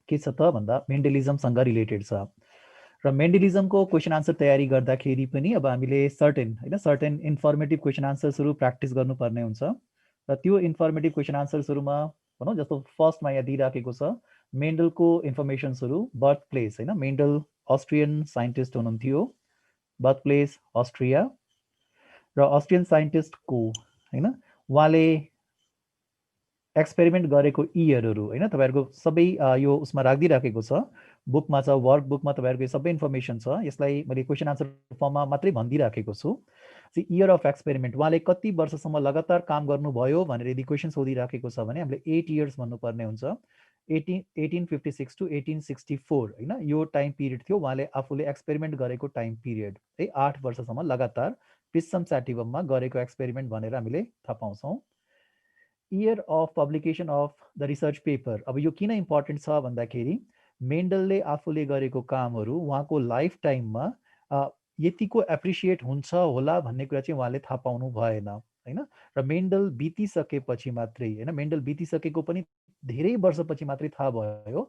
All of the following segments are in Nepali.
के छ त भन्दा मेन्डलिजमसँग रिलेटेड छ। र मेन्डलिजमको क्वेसन आन्सर तयारी गर्दाखेरि पनि अब हामीले सर्टेन इन्फर्मेटिभ क्वेसन आन्सर्सहरू प्र्याक्टिस गर्नुपर्ने हुन्छ। र त्यो इन्फर्मेटिभ क्वेसन आन्सर्सहरूमा भनौँ जस्तो फर्स्टमा यहाँ दिइराखेको छ मेन्डलको इन्फर्मेसन्सहरू, birth place Mendel Austrian scientist हुनुहुन्थ्यो, बर्थ प्लेस अस्ट्रिया, र अस्ट्रियन साइन्टिस्टको उहाँले एक्सपेरिमेन्ट गरेको इयरहरू तपाईँहरूको सबै यो उसमा राखिदिइराखेको छ, बुकमा छ, वर्क बुकमा तपाईँहरूको सबै इन्फर्मेसन छ। यसलाई मैले क्वेसन आन्सर फर्ममा मात्रै भनिदिइराखेको छु। इयर अफ एक्सपेरिमेन्ट उहाँले कति वर्षसम्म लगातार काम गर्नुभयो भनेर यदि क्वेसन सोधिराखेको छ भने हामीले 8 इयर्स भन्नुपर्ने हुन्छ। 1856 टु 1864 यो टाइम पिरियड थियो उहाँले आफूले एक्सपेरिमेन्ट गरेको टाइम पिरियड है। 8 वर्षसम्म लगातार पिस्सम स्याटिवममा गरेको एक्सपेरिमेन्ट भनेर हामीले थाहा पाउँछौँ। Year of publication of the research paper, अब यो किन इम्पोर्टेन्ट छ भन्दाखेरि मेन्डलले आफूले गरेको कामहरू उहाँको लाइफ टाइममा यतिको एप्रिसिएट हुन्छ होला भन्ने कुरा चाहिँ उहाँले थाहा पाउनु भएन होइन। र मेन्डल बितिसकेपछि मात्रै मेन्डल बितिसकेको पनि धेरै वर्षपछि मात्रै थाहा भयो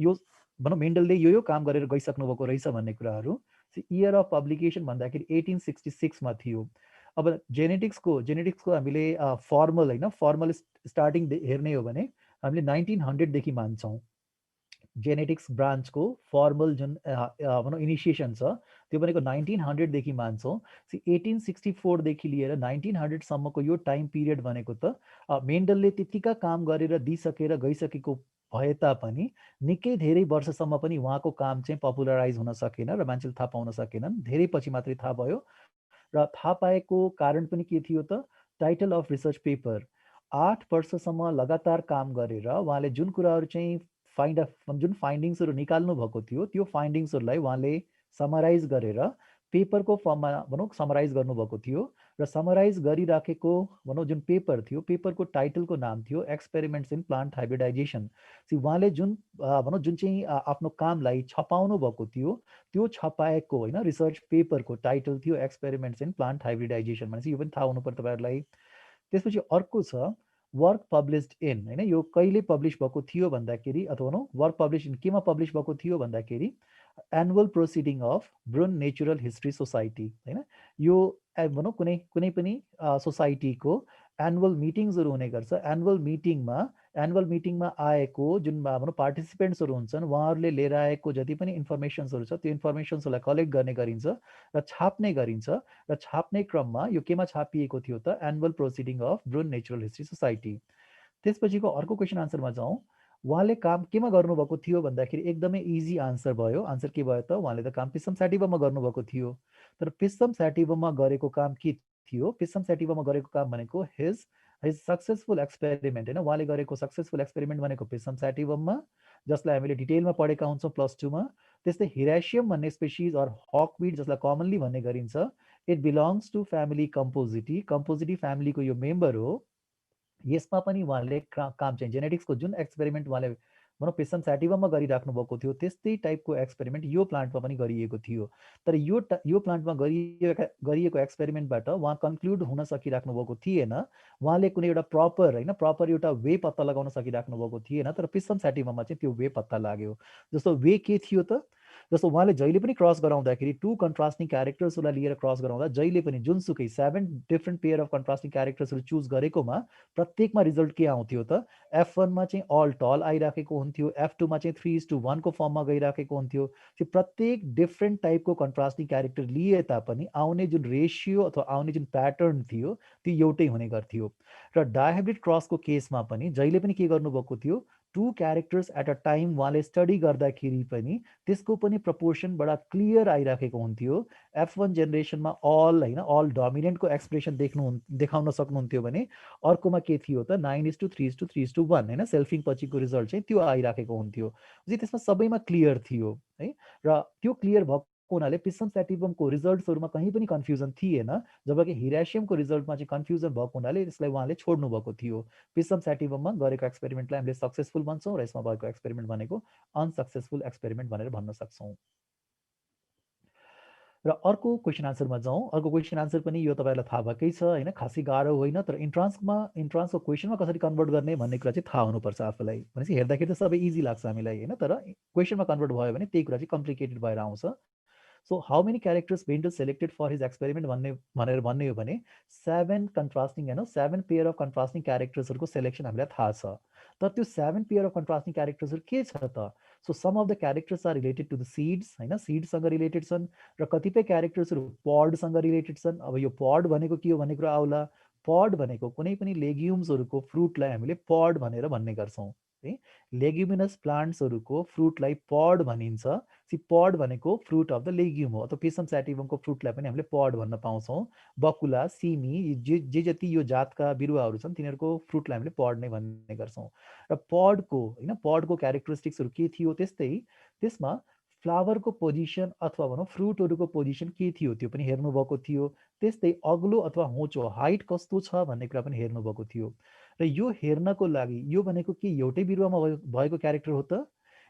यो भनौँ मेन्डलले यो काम गरेर गइसक्नु भएको रहेछ भन्ने कुराहरू। इयर अफ पब्लिकेसन भन्दाखेरि 1866 थियो। अब जेनेटिक्सको हामीले फर्मल स्टार्टिङ हेर्ने हो भने हामीले 1900 मान्छौँ। जेनेटिक्स ब्रान्चको फर्मल जुन भनौँ इनिसिएसन छ त्यो भनेको 1900 मान्छौँ। 1864 लिएर 1900 यो टाइम पिरियड भनेको त मेन्डलले त्यतिका काम गरेर दिइसकेर गइसकेको भए तापनि निकै धेरै वर्षसम्म पनि उहाँको काम चाहिँ पपुलराइज हुन सकेन र मान्छेले थाहा पाउन सकेनन्। धेरै पछि मात्रै थाहा भयो। र थाहा पाएको कारण पनि के थियो त टाइटल अफ रिसर्च पेपर। 8 वर्षसम्म लगातार काम गरेर उहाँले जुन कुराहरू चाहिँ जुन फाइन्डिङ्सहरू निकाल्नु भएको थियो त्यो फाइन्डिङ्सहरूलाई उहाँले समराइज गरेर पेपरको फर्ममा भनौँ समराइज गर्नुभएको थियो। र समराइज गरिराखेको भनौँ जुन पेपर थियो पेपरको टाइटलको नाम थियो एक्सपेरिमेन्ट्स इन प्लान्ट हाइब्रिडाइजेसन। उहाँले जुन भनौँ जुन चाहिँ आफ्नो कामलाई छपाउनु भएको थियो त्यो छपाएको रिसर्च पेपरको टाइटल थियो एक्सपेरिमेन्ट्स इन प्लान्ट हाइब्रिडाइजेसन भनेपछि यो पनि थाहा हुनु पर्यो तपाईँहरूलाई। त्यसपछि अर्को छ वर्क पब्लिस्ड इन यो कहिले पब्लिस भएको थियो भन्दाखेरि अथवा भनौँ वर्क पब्लिस इन केमा पब्लिस भएको थियो भन्दाखेरि annual proceeding of Brunn natural history society यो भनौँ कुनै पनि सोसाइटीको एनुअल मिटिङ्सहरू हुने गर्छ। एनुअल मिटिङमा आएको जुन भनौँ पार्टिसिपेन्ट्सहरू हुन्छन् उहाँहरूले लिएर आएको जति पनि इन्फर्मेसन्सहरू छ त्यो इन्फर्मेसन्सहरूलाई कलेक्ट गर्ने गरिन्छ र छाप्ने गरिन्छ। र छाप्ने क्रममा यो केमा छापिएको थियो त annual proceeding of Brunn natural history society. त्यसपछिको अर्को क्वेसन आन्सरमा जाउँ। उहाँले काम केमा गर्नुभएको थियो भन्दाखेरि एकदमै इजी आन्सर भयो। आन्सर के भयो त उहाँले त काम पिस्सम स्याटिवममा गर्नुभएको थियो। तर पिस्सम स्याटिवममा गरेको काम के थियो? पिस्सम स्याटिवममा गरेको काम भनेको हिज सक्सेसफुल एक्सपेरिमेन्ट उहाँले गरेको सक्सेसफुल एक्सपेरिमेन्ट भनेको पिस्सम स्याटिवममा, जसलाई हामीले डिटेलमा पढेका हुन्छौँ +2मा। त्यस्तै हिरासियम भन्ने स्पेसिज अर हकविड जसलाई कमनली भन्ने गरिन्छ इट बिलोङ्स टु फ्यामिली कम्पोजिटी फ्यामिलीको यो मेम्बर हो। यसमा पनि उहाँले काम चाहिँ जेनेटिक्सको जुन एक्सपेरिमेन्ट उहाँले भनौँ पिस्सम स्याटिवममा गरिराख्नु भएको थियो त्यस्तै टाइपको एक्सपेरिमेन्ट यो प्लान्टमा पनि गरिएको थियो। तर यो प्लान्टमा गरिएको एक्सपेरिमेन्टबाट उहाँ कन्क्लुड हुन सकिराख्नु भएको थिएन। उहाँले कुनै एउटा प्रपर एउटा वे पत्ता लगाउन सकिराख्नु भएको थिएन। तर पिस्सम स्याटिवममा चाहिँ त्यो वे पत्ता लाग्यो। जस्तो वे के थियो त जस्तो उहाँले जहिले पनि क्रस गराउँदाखेरि 2 कन्ट्रास्टिङ क्यारेक्टर्सहरूलाई लिएर क्रस गराउँदा जहिले पनि जुनसुकै 7 डिफ्रेन्ट पेयर अफ कन्ट्रास्टिङ क्यारेक्टर्सहरू चुज गरेकोमा प्रत्येकमा रिजल्ट के आउँथ्यो त F1मा चाहिँ अल टल आइराखेको हुन्थ्यो, F2मा चाहिँ 3:1 को फर्ममा गइराखेको हुन्थ्यो। त्यो प्रत्येक डिफ्रेन्ट टाइपको कन्ट्रास्टिङ क्यारेक्टर लिए तापनि आउने जुन रेसियो अथवा आउने जुन प्याटर्न थियो त्यो एउटै हुने गर्थ्यो। र डायहाइब्रिड क्रसको केसमा पनि जहिले पनि के गर्नुभएको थियो 2 क्यारेक्टर्स एट अ टाइम उहाँले स्टडी गर्दाखेरि पनि त्यसको पनि प्रपोर्सन बडा क्लियर आइराखेको हुन्थ्यो। F1 जेनेरेसनमा अल डोमिनेन्टको एक्सप्रेसन देखाउन सक्नुहुन्थ्यो भने अर्कोमा के थियो त 9:3:3:1 सेल्फिङ पछिको रिजल्ट चाहिँ त्यो आइराखेको हुन्थ्यो। त्यसमा सबैमा क्लियर थियो है। र त्यो क्लियर भएको हुनाले पिस्सम स्याटिवमको रिजल्ट्सहरूमा कहीँ पनि कन्फ्युजन थिएन, जबकि हिरासियमको रिजल्टमा चाहिँ कन्फ्युजन भएको हुनाले यसलाई उहाँले छोड्नु भएको थियो। पिस्सम स्याटिवममा गरेको एक्सपेरिमेन्टलाई हामीले सक्सेसफुल भन्छौँ र यसमा भएको एक्सपेरिमेन्ट भनेको अनसक्सेसफुल एक्सपेरिमेन्ट भनेर भन्न सक्छौँ। र अर्को क्वेसन आन्सरमा जाउँ। अर्को क्वेसन आन्सर पनि यो तपाईँहरूलाई थाहा भएकै छ होइन, खासै गाह्रो होइन, तर इन्ट्रान्सको क्वेसनमा कसरी कन्भर्ट गर्ने भन्ने कुरा चाहिँ थाहा हुनुपर्छ आफूलाई। भनेपछि हेर्दाखेरि त सबै इजी लाग्छ हामीलाई होइन, तर क्वेसनमा कन्भर्ट भयो भने त्यही कुरा चाहिँ कम्प्लिकेटेड भएर आउँछ। So how many characters Bendel selected for his experiment भनेर भन्ने हो भने 7 कन्ट्रास्टिङ होइन 7 पेयर अफ कन्ट्रास्टिङ क्यारेक्टर्सहरूको सेलेक्सन हामीलाई थाहा छ। तर त्यो 7 पेयर अफ कन्ट्रास्टिङ क्यारेक्टर्सहरू के छ त? So some of the characters are related to the seeds होइन, सिड्ससँग रिलेटेड छन्, र कतिपय क्यारेक्टर्सहरू पडसँग रिलेटेड छन्। अब यो पड भनेको के हो भन्ने कुरा आउला। पड भनेको कुनै पनि लेग्युम्सहरूको फ्रुटलाई हामीले पड भनेर भन्ने गर्छौँ है। लेग्युमिनस प्लान्ट्सहरूको फ्रुटलाई पड भनिन्छ। पड भनेको फ्रुट अफ द लेग्युम हो, अथवा पिसम स्याटिभमको फ्रुटलाई पनि हामीले पड भन्न पाउँछौँ। बकुला, सिमी, जे जति यो जातका बिरुवाहरू छन् तिनीहरूको फ्रुटलाई हामीले पड नै भन्ने गर्छौँ। र पडको होइन, पडको क्यारेक्टरिस्टिक्सहरू के थियो, त्यस्तै त्यसमा फ्लावरको पोजिसन अथवा भनौँ फ्रुटहरूको पोजिसन के थियो त्यो पनि हेर्नुभएको थियो। त्यस्तै अग्लो अथवा होचो हाइट कस्तो छ भन्ने कुरा पनि हेर्नुभएको थियो। र यो हेर्नको लागि यो भनेको के एउटै बिरुवामा भएको क्यारेक्टर हो त?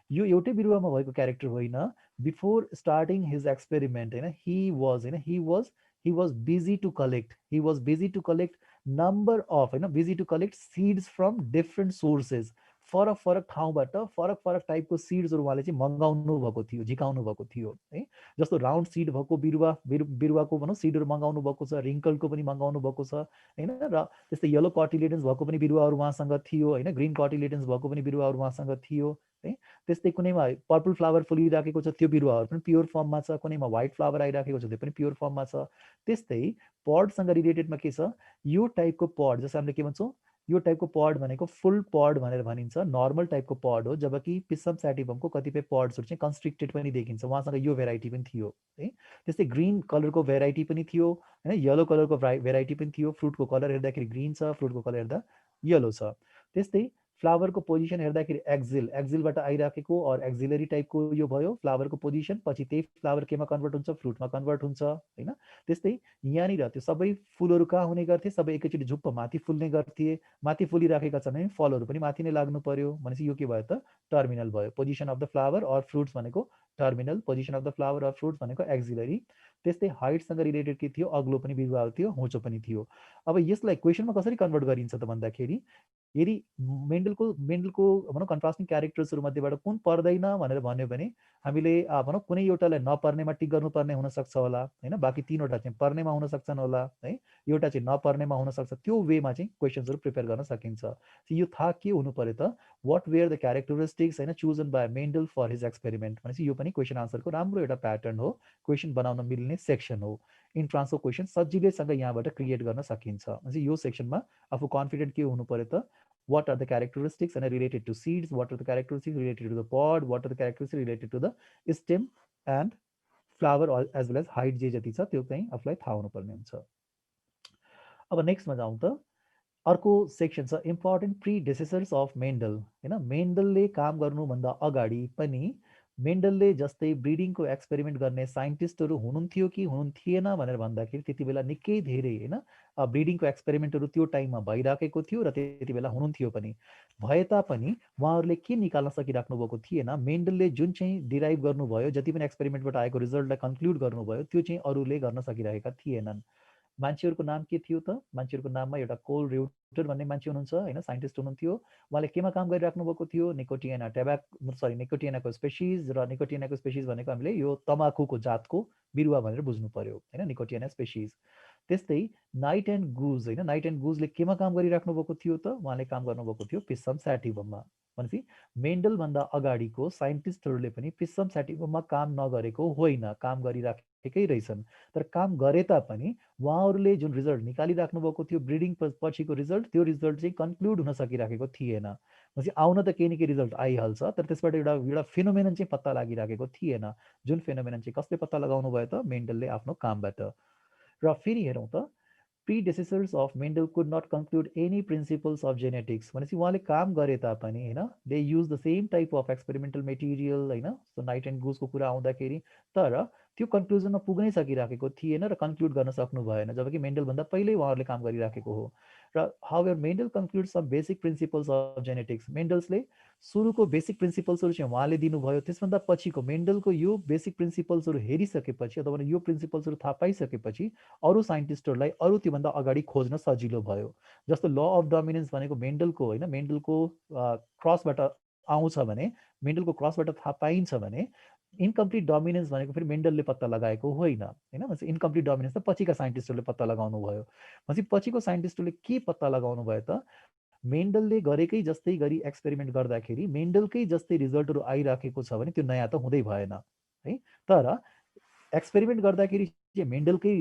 यो एउटै बिरुवामा भएको क्यारेक्टर होइन। बिफोर स्टार्टिङ हिज एक्सपेरिमेन्ट होइन, he was busy to collect, number of होइन, busy to collect seeds from different sources. फरक फरक ठाउँबाट फरक फरक टाइपको सिड्सहरू उहाँले चाहिँ मगाउनु भएको थियो, झिकाउनु भएको थियो है। जस्तो राउन्ड सिड भएको बिरुवाको भनौँ सिडहरू मगाउनु भएको छ, रिङ्कलको पनि मगाउनु भएको छ होइन। र त्यस्तै येलो कटिलेडन्स भएको पनि बिरुवाहरू उहाँसँग थियो होइन, ग्रिन कटिलेडन्स भएको पनि बिरुवाहरू उहाँसँग थियो है। त्यस्तै कुनैमा पर्पल फ्लावर फुलिराखेको छ त्यो बिरुवाहरू पनि प्योर फर्ममा छ, कुनैमा व्हाइट फ्लावर आइराखेको छ त्यो पनि प्योर फर्ममा छ। त्यस्तै पडसँग रिलेटेडमा के छ, यो टाइपको पड जस्तो हामीले के भन्छौँ, यो टाइपको पड भनेको फुल पड भनेर भनिन्छ, नर्मल टाइपको पड हो। जबकि पिसम स्याटिभमको कतिपय पड्सहरू चाहिँ कन्स्ट्रिक्टेड पनि देखिन्छ, उहाँसँग यो भेराइटी पनि थियो है। त्यस्तै ग्रिन कलरको भेराइटी पनि थियो होइन, येलो कलरको भेराइटी पनि थियो। फ्रुटको कलर हेर्दाखेरि ग्रिन छ, फ्रुटको कलर हेर्दा येलो छ। त्यस्तै फ्लावरको पोजिसन हेर्दाखेरि एक्जिलबाट आइराखेको और एक्जिलरी टाइपको यो भयो फ्लावरको पोजिसन। पछि त्यही फ्लावर केमा कन्भर्ट हुन्छ, फ्रुटमा कन्भर्ट हुन्छ होइन। त्यस्तै यहाँनिर त्यो सबै फुलहरू कहाँ हुने गर्थे, सबै एकैचोटि झुप्प माथि फुल्ने गर्थे। माथि फुलिराखेका छन् भने फलहरू पनि माथि नै लाग्नु पर्यो। भनेपछि यो के भयो त, टर्मिनल भयो। Position of the flower or fruits भनेको terminal, position of the flower or fruits भनेको एक्जिलरी। त्यस्तै हाइटसँग रिलेटेड के थियो, अग्लो पनि बिरुवाहरू थियो, होचो पनि थियो। अब यसलाई क्वेसनमा कसरी कन्भर्ट गरिन्छ त भन्दाखेरि, यदि मेन्डलको भनौँ कन्ट्रास्टिङ क्यारेक्टर्सहरू मध्येबाट कुन पर्दैन भनेर भन्यो भने हामीले भनौँ कुनै एउटालाई नपर्नेमा टिक गर्नुपर्ने हुनसक्छ होला होइन, बाँकी तिनवटा चाहिँ पर्नेमा हुन सक्छन् होला है, एउटा चाहिँ नपर्नेमा हुनसक्छ। त्यो वेमा चाहिँ क्वेसन्सहरू प्रिपेयर गर्न सकिन्छ। यो थाहा के हुनु पऱ्यो त, वाट वेयर द क्यारेक्टरिस्टिक्स होइन chosen by Mendel for his experiment. भनेपछि यो पनि क्वेसन आन्सरको राम्रो एउटा प्याटर्न हो, क्वेसन बनाउन मिल्ने सेक्सन हो। इन्ट्रान्सको क्वेसन सजिलैसँग यहाँबाट क्रिएट गर्न सकिन्छ। भनेपछि यो सेक्सनमा आफू कन्फिडेन्ट के हुनु पऱ्यो त, what are the characteristics and related to seeds, what are the characteristics related to the pod, what are the characteristics related to the stem and flower as well as height जे जति छ त्यो चाहिँ आफूलाई थाहा हुनुपर्ने हुन्छ। अब नेक्स्टमा जाउँ त, अर्को सेक्सन छ इम्पोर्टेन्ट प्रिडेसेसर्स अफ मेन्डल होइन। मेन्डलले काम गर्नुभन्दा अगाडि पनि मेन्डलले जस्तै ब्रिडिङको एक्सपेरिमेन्ट गर्ने साइन्टिस्टहरू हुनुहुन्थ्यो कि हुनुहुन्थेन भनेर भन्दाखेरि त्यति बेला निकै धेरै होइन ब्रिडिङको एक्सपेरिमेन्टहरू त्यो टाइममा भइराखेको थियो र त्यति बेला हुनुहुन्थ्यो पनि। भए तापनि उहाँहरूले के निकाल्न सकिराख्नु भएको थिएन, मेन्डलले जुन चाहिँ डिराइभ गर्नुभयो, जति पनि एक्सपेरिमेन्टबाट आएको रिजल्टलाई कन्क्लुड गर्नुभयो त्यो चाहिँ अरूले गर्न सकिरहेका थिएनन्। मान्छेहरूको नाम के थियो त, मान्छेहरूको नाममा एउटा कोल रेउटर भन्ने मान्छे हुनुहुन्छ होइन, साइन्टिस्ट हुनुहुन्थ्यो। उहाँले केमा काम गरिराख्नु भएको थियो, निकोटियानाको स्पेसिज। र निकोटियानाको स्पेसिज भनेको हामीले यो तमाखुको जातको बिरुवा भनेर बुझ्नु पर्यो होइन, निकोटियाना स्पेसिज। त्यस्तै नाइट एन्ड गुज होइन, नाइट एन्ड गुजले केमा काम गरिराख्नु भएको थियो त, उहाँले काम गर्नुभएको थियो पिसम स्याटिभममा। भनेपछि मेन्डलभन्दा अगाडिको साइन्टिस्टहरूले पनि पिसम स्याटिभममा काम नगरेको होइन, काम गरिराखेकै रहेछन्। तर काम गरे तापनि उहाँहरूले जुन रिजल्ट निकालिराख्नु भएको थियो ब्रिडिङ पछिको रिजल्ट, त्यो रिजल्ट चाहिँ कन्क्लुड हुन सकिराखेको थिएन। भनेपछि आउन त केही न केही रिजल्ट आइहाल्छ, तर त्यसबाट एउटा एउटा फिनोमेनन चाहिँ पत्ता लागिराखेको थिएन। जुन फिनोमेनन चाहिँ कसले पत्ता लगाउनु भयो त, मेन्डलले आफ्नो कामबाट। र फेरि हेरौँ त, predecessors of Mendel could not conclude any principles of genetics। भनेपछि उहाँले काम गरे तापनि होइन, they use the same type of experimental material होइन। सो नाइट एन्ड गुजको कुरा आउँदाखेरि तर त्यो कन्क्लुजनमा पुग्नै सकिराखेको थिएन र कन्क्लुड गर्न सक्नु भएन, जबकि मेन्डलभन्दा पहिल्यै उहाँहरूले काम गरिराखेको हो। र however Mendel conclude some basic principles of genetics. मेन्डल्सले सुरुको बेसिक प्रिन्सिपल्सहरू चाहिँ उहाँले दिनुभयो, त्यसभन्दा पछिको मेन्डलको यो बेसिक प्रिन्सिपल्सहरू हेरिसकेपछि अथवा यो प्रिन्सिपल्सहरू थाहा पाइसकेपछि अरू साइन्टिस्टहरूलाई अरू त्योभन्दा अगाडि खोज्न सजिलो भयो। जस्तो ल अफ डोमिनेन्स भनेको मेन्डलको होइन, मेन्डलको क्रसबाट आउँछ भने, मेन्डलको क्रसबाट थाहा पाइन्छ भने, इन्कम्प्लिट डोमिनेन्स भनेको फेरि मेन्डलले पत्ता लगाएको होइन होइन। भनेपछि इन्कम्प्लिट डोमिनेन्स त पछिका साइन्टिस्टहरूले पत्ता लगाउनु भयो। भनेपछि पछिको साइन्टिस्टहरूले के पत्ता लगाउनु भयो त, मेन्डलले गरेकै जस्तै गरी एक्सपेरिमेन्ट गर्दाखेरि मेन्डलकै जस्तै रिजल्टहरू आइराखेको छ भने त्यो नयाँ त हुँदै भएन है। तर एक्सपेरिमेन्ट गर्दाखेरि चाहिँ मेन्डलकै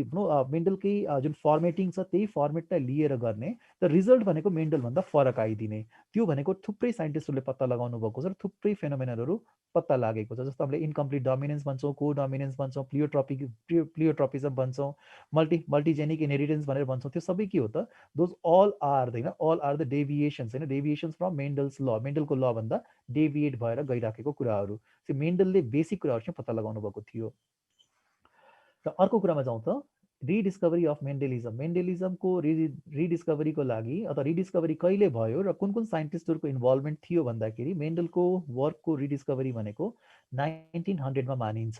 जुन फर्मेटिङ छ त्यही फर्मेटलाई लिएर गर्ने, त रिजल्ट भनेको मेन्डलभन्दा फरक आइदिने, त्यो भनेको थुप्रै साइन्टिस्टहरूले पत्ता लगाउनु भएको छ र थुप्रै फेनोमेनाहरू पत्ता लागेको छ। जस्तो हामीले इन्कम्प्लिट डोमिनेन्स भन्छौँ, को डोमिनेन्स भन्छौँ, प्लियोट्रपिजम भन्छौँ, मल्टिजेनिक इनहेरिटेन्स भनेर भन्छौँ। त्यो सबै के हो त, दोज अल आर होइन, अल आर द डेभिएसन्स होइन, डेभिएसन्स फ्रम मेन्डल्स ल, मेन्डलको लभन्दा डेभिएट भएर गइराखेको कुराहरू। त्यो मेन्डलले बेसिक कुराहरू चाहिँ पत्ता लगाउनु भएको थियो। र अर्को कुरामा जाउँ त, रिडिस्कभरी अफ मेन्डेलिजम। मेन्डेलिजमको रिडिस्कभरीको लागि अथवा रिडिस्कभरी कहिले भयो र कुन कुन साइन्टिस्टहरूको इन्भल्भमेन्ट थियो भन्दाखेरि मेन्डलको वर्कको रिडिस्कभरी भनेको 1900मा मानिन्छ।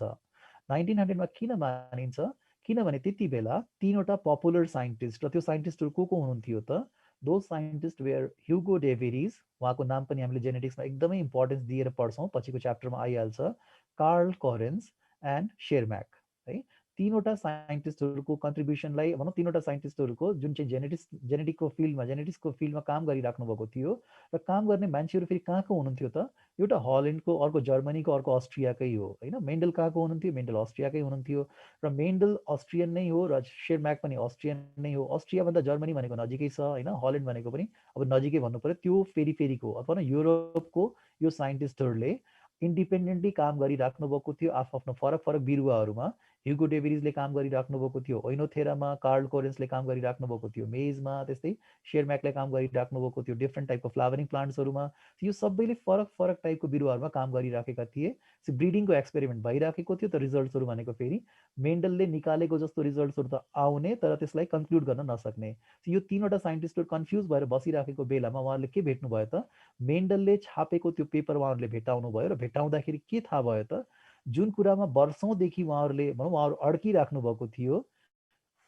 1900मा किन मानिन्छ, किनभने त्यति बेला तीनवटा पपुलर साइन्टिस्ट, र त्यो साइन्टिस्टहरू को हुनुहुन्थ्यो त, दो साइन्टिस्ट वेयर ह्युगो डेभेरिज, उहाँको नाम पनि हामीले जेनेटिक्समा एकदमै इम्पोर्टेन्स दिएर पढ्छौँ, पछिको च्याप्टरमा आइहाल्छ, कार्ल कोरेन्स एन्ड शेरम्याक है। तीनवटा साइन्टिस्टहरूको कन्ट्रिब्युसनलाई भनौँ, तीनवटा साइन्टिस्टहरूको जुन चाहिँ जेनेटिक्सको फिल्डमा काम गरिराख्नु भएको थियो, र काम गर्ने मान्छेहरू फेरि कहाँको हुनुहुन्थ्यो त, एउटा हल्यान्डको, अर्को जर्मनीको, अर्को अस्ट्रियाकै हो होइन। मेन्डल कहाँको हुनुहुन्थ्यो, मेन्डल अस्ट्रियाकै हुनुहुन्थ्यो, र मेन्डल अस्ट्रियन नै हो, र शेरम्याक पनि अस्ट्रियन नै हो। अस्ट्रियाभन्दा जर्मनी भनेको नजिकै छ होइन, हल्यान्ड भनेको पनि अब नजिकै भन्नु पऱ्यो, त्यो फेरिको अथवा युरोपको यो साइन्टिस्टहरूले इन्डिपेन्डेन्टली काम गरिराख्नु भएको थियो आफ्नो फरक फरक बिरुवाहरूमा। ह्युगो डेभिरिजले काम गरिराख्नु भएको थियो ओइनोथेरामा, कार्ल कोरेन्सले काम गरिराख्नु भएको थियो मेजमा, त्यस्तै शेरम्याकले काम गरिराख्नु भएको थियो डिफ्रेन्ट टाइपको फ्लावरिङ प्लान्ट्सहरूमा। यो सबैले फरक फरक टाइपको बिरुवाहरूमा काम गरिराखेका थिए। ब्रिडिङको एक्सपेरिमेन्ट भइराखेको थियो, त रिजल्ट्सहरू भनेको फेरि मेन्डलले निकालेको जस्तो रिजल्ट्सहरू त आउने, तर त्यसलाई कन्क्लुड गर्न नसक्ने। यो तीनवटा साइन्टिस्टहरू कन्फ्युज भएर बसिराखेको बेलामा उहाँहरूले के भेट्नुभयो त, मेन्डलले छापेको त्यो पेपर उहाँहरूले भेटाउनु भयो, र भेटाउँदाखेरि के थाहा भयो त, जुन कुरामा वर्षौँदेखि उहाँहरूले भनौँ उहाँहरू अड्किराख्नु भएको थियो,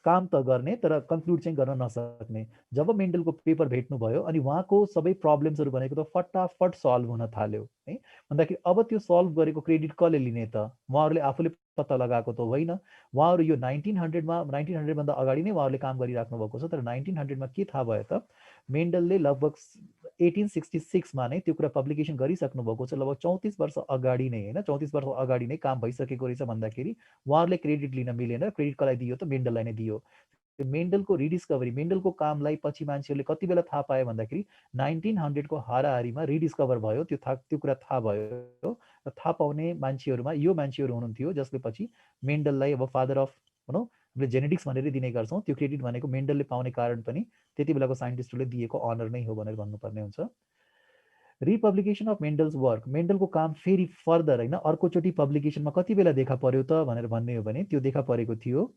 काम त गर्ने तर कन्क्लुड चाहिँ गर्न नसक्ने, जब मेन्डलको पेपर भेट्नुभयो अनि उहाँको सबै प्रब्लम्सहरू भनेको त फटाफट सल्भ हुन थाल्यो है। भन्दाखेरि अब त्यो सल्भ गरेको क्रेडिट कसले लिने त, उहाँहरूले आफूले पत्ता लगाएको त होइन। उहाँहरू यो 1900भन्दा अगाडि नै उहाँहरूले काम गरिराख्नु भएको छ, तर 1900मा के थाहा भयो त, मेन्डलले लगभग 1866मा नै त्यो कुरा पब्लिकेसन गरिसक्नु भएको छ, लगभग 34 वर्ष अगाडि नै होइन, 34 वर्ष अगाडि नै काम भइसकेको रहेछ भन्दाखेरि उहाँहरूले क्रेडिट लिन मिलेन, क्रेडिट कसलाई दियो त, मेन्डललाई नै दियो। मेन्डलको रिडिस्कभरी, मेन्डलको कामलाई पछि मान्छेहरूले कति बेला थाहा पायो भन्दाखेरि 1900को हाराहारीमा रिडिस्कभर भयो, त्यो कुरा थाहा भयो। र थाहा पाउने मान्छेहरूमा यो मान्छेहरू हुनुहुन्थ्यो जसले पछि मेन्डललाई अब फादर अफ भनौँ हामीले जेनेटिक्स भनेर दिने गर्छौँ, त्यो क्रेडिट भनेको मेन्डलले पाउने कारण पनि त्यति बेलाको साइन्टिस्टहरूले दिएको अनर नै हो भनेर भन्नुपर्ने हुन्छ। रिपब्लिकेसन अफ मेन्डल्स वर्क, मेन्डलको काम फेरि फर्दर होइन अर्कोचोटि पब्लिकेसनमा कति बेला देखा पर्यो त भनेर भन्ने हो भने त्यो देखा परेको थियो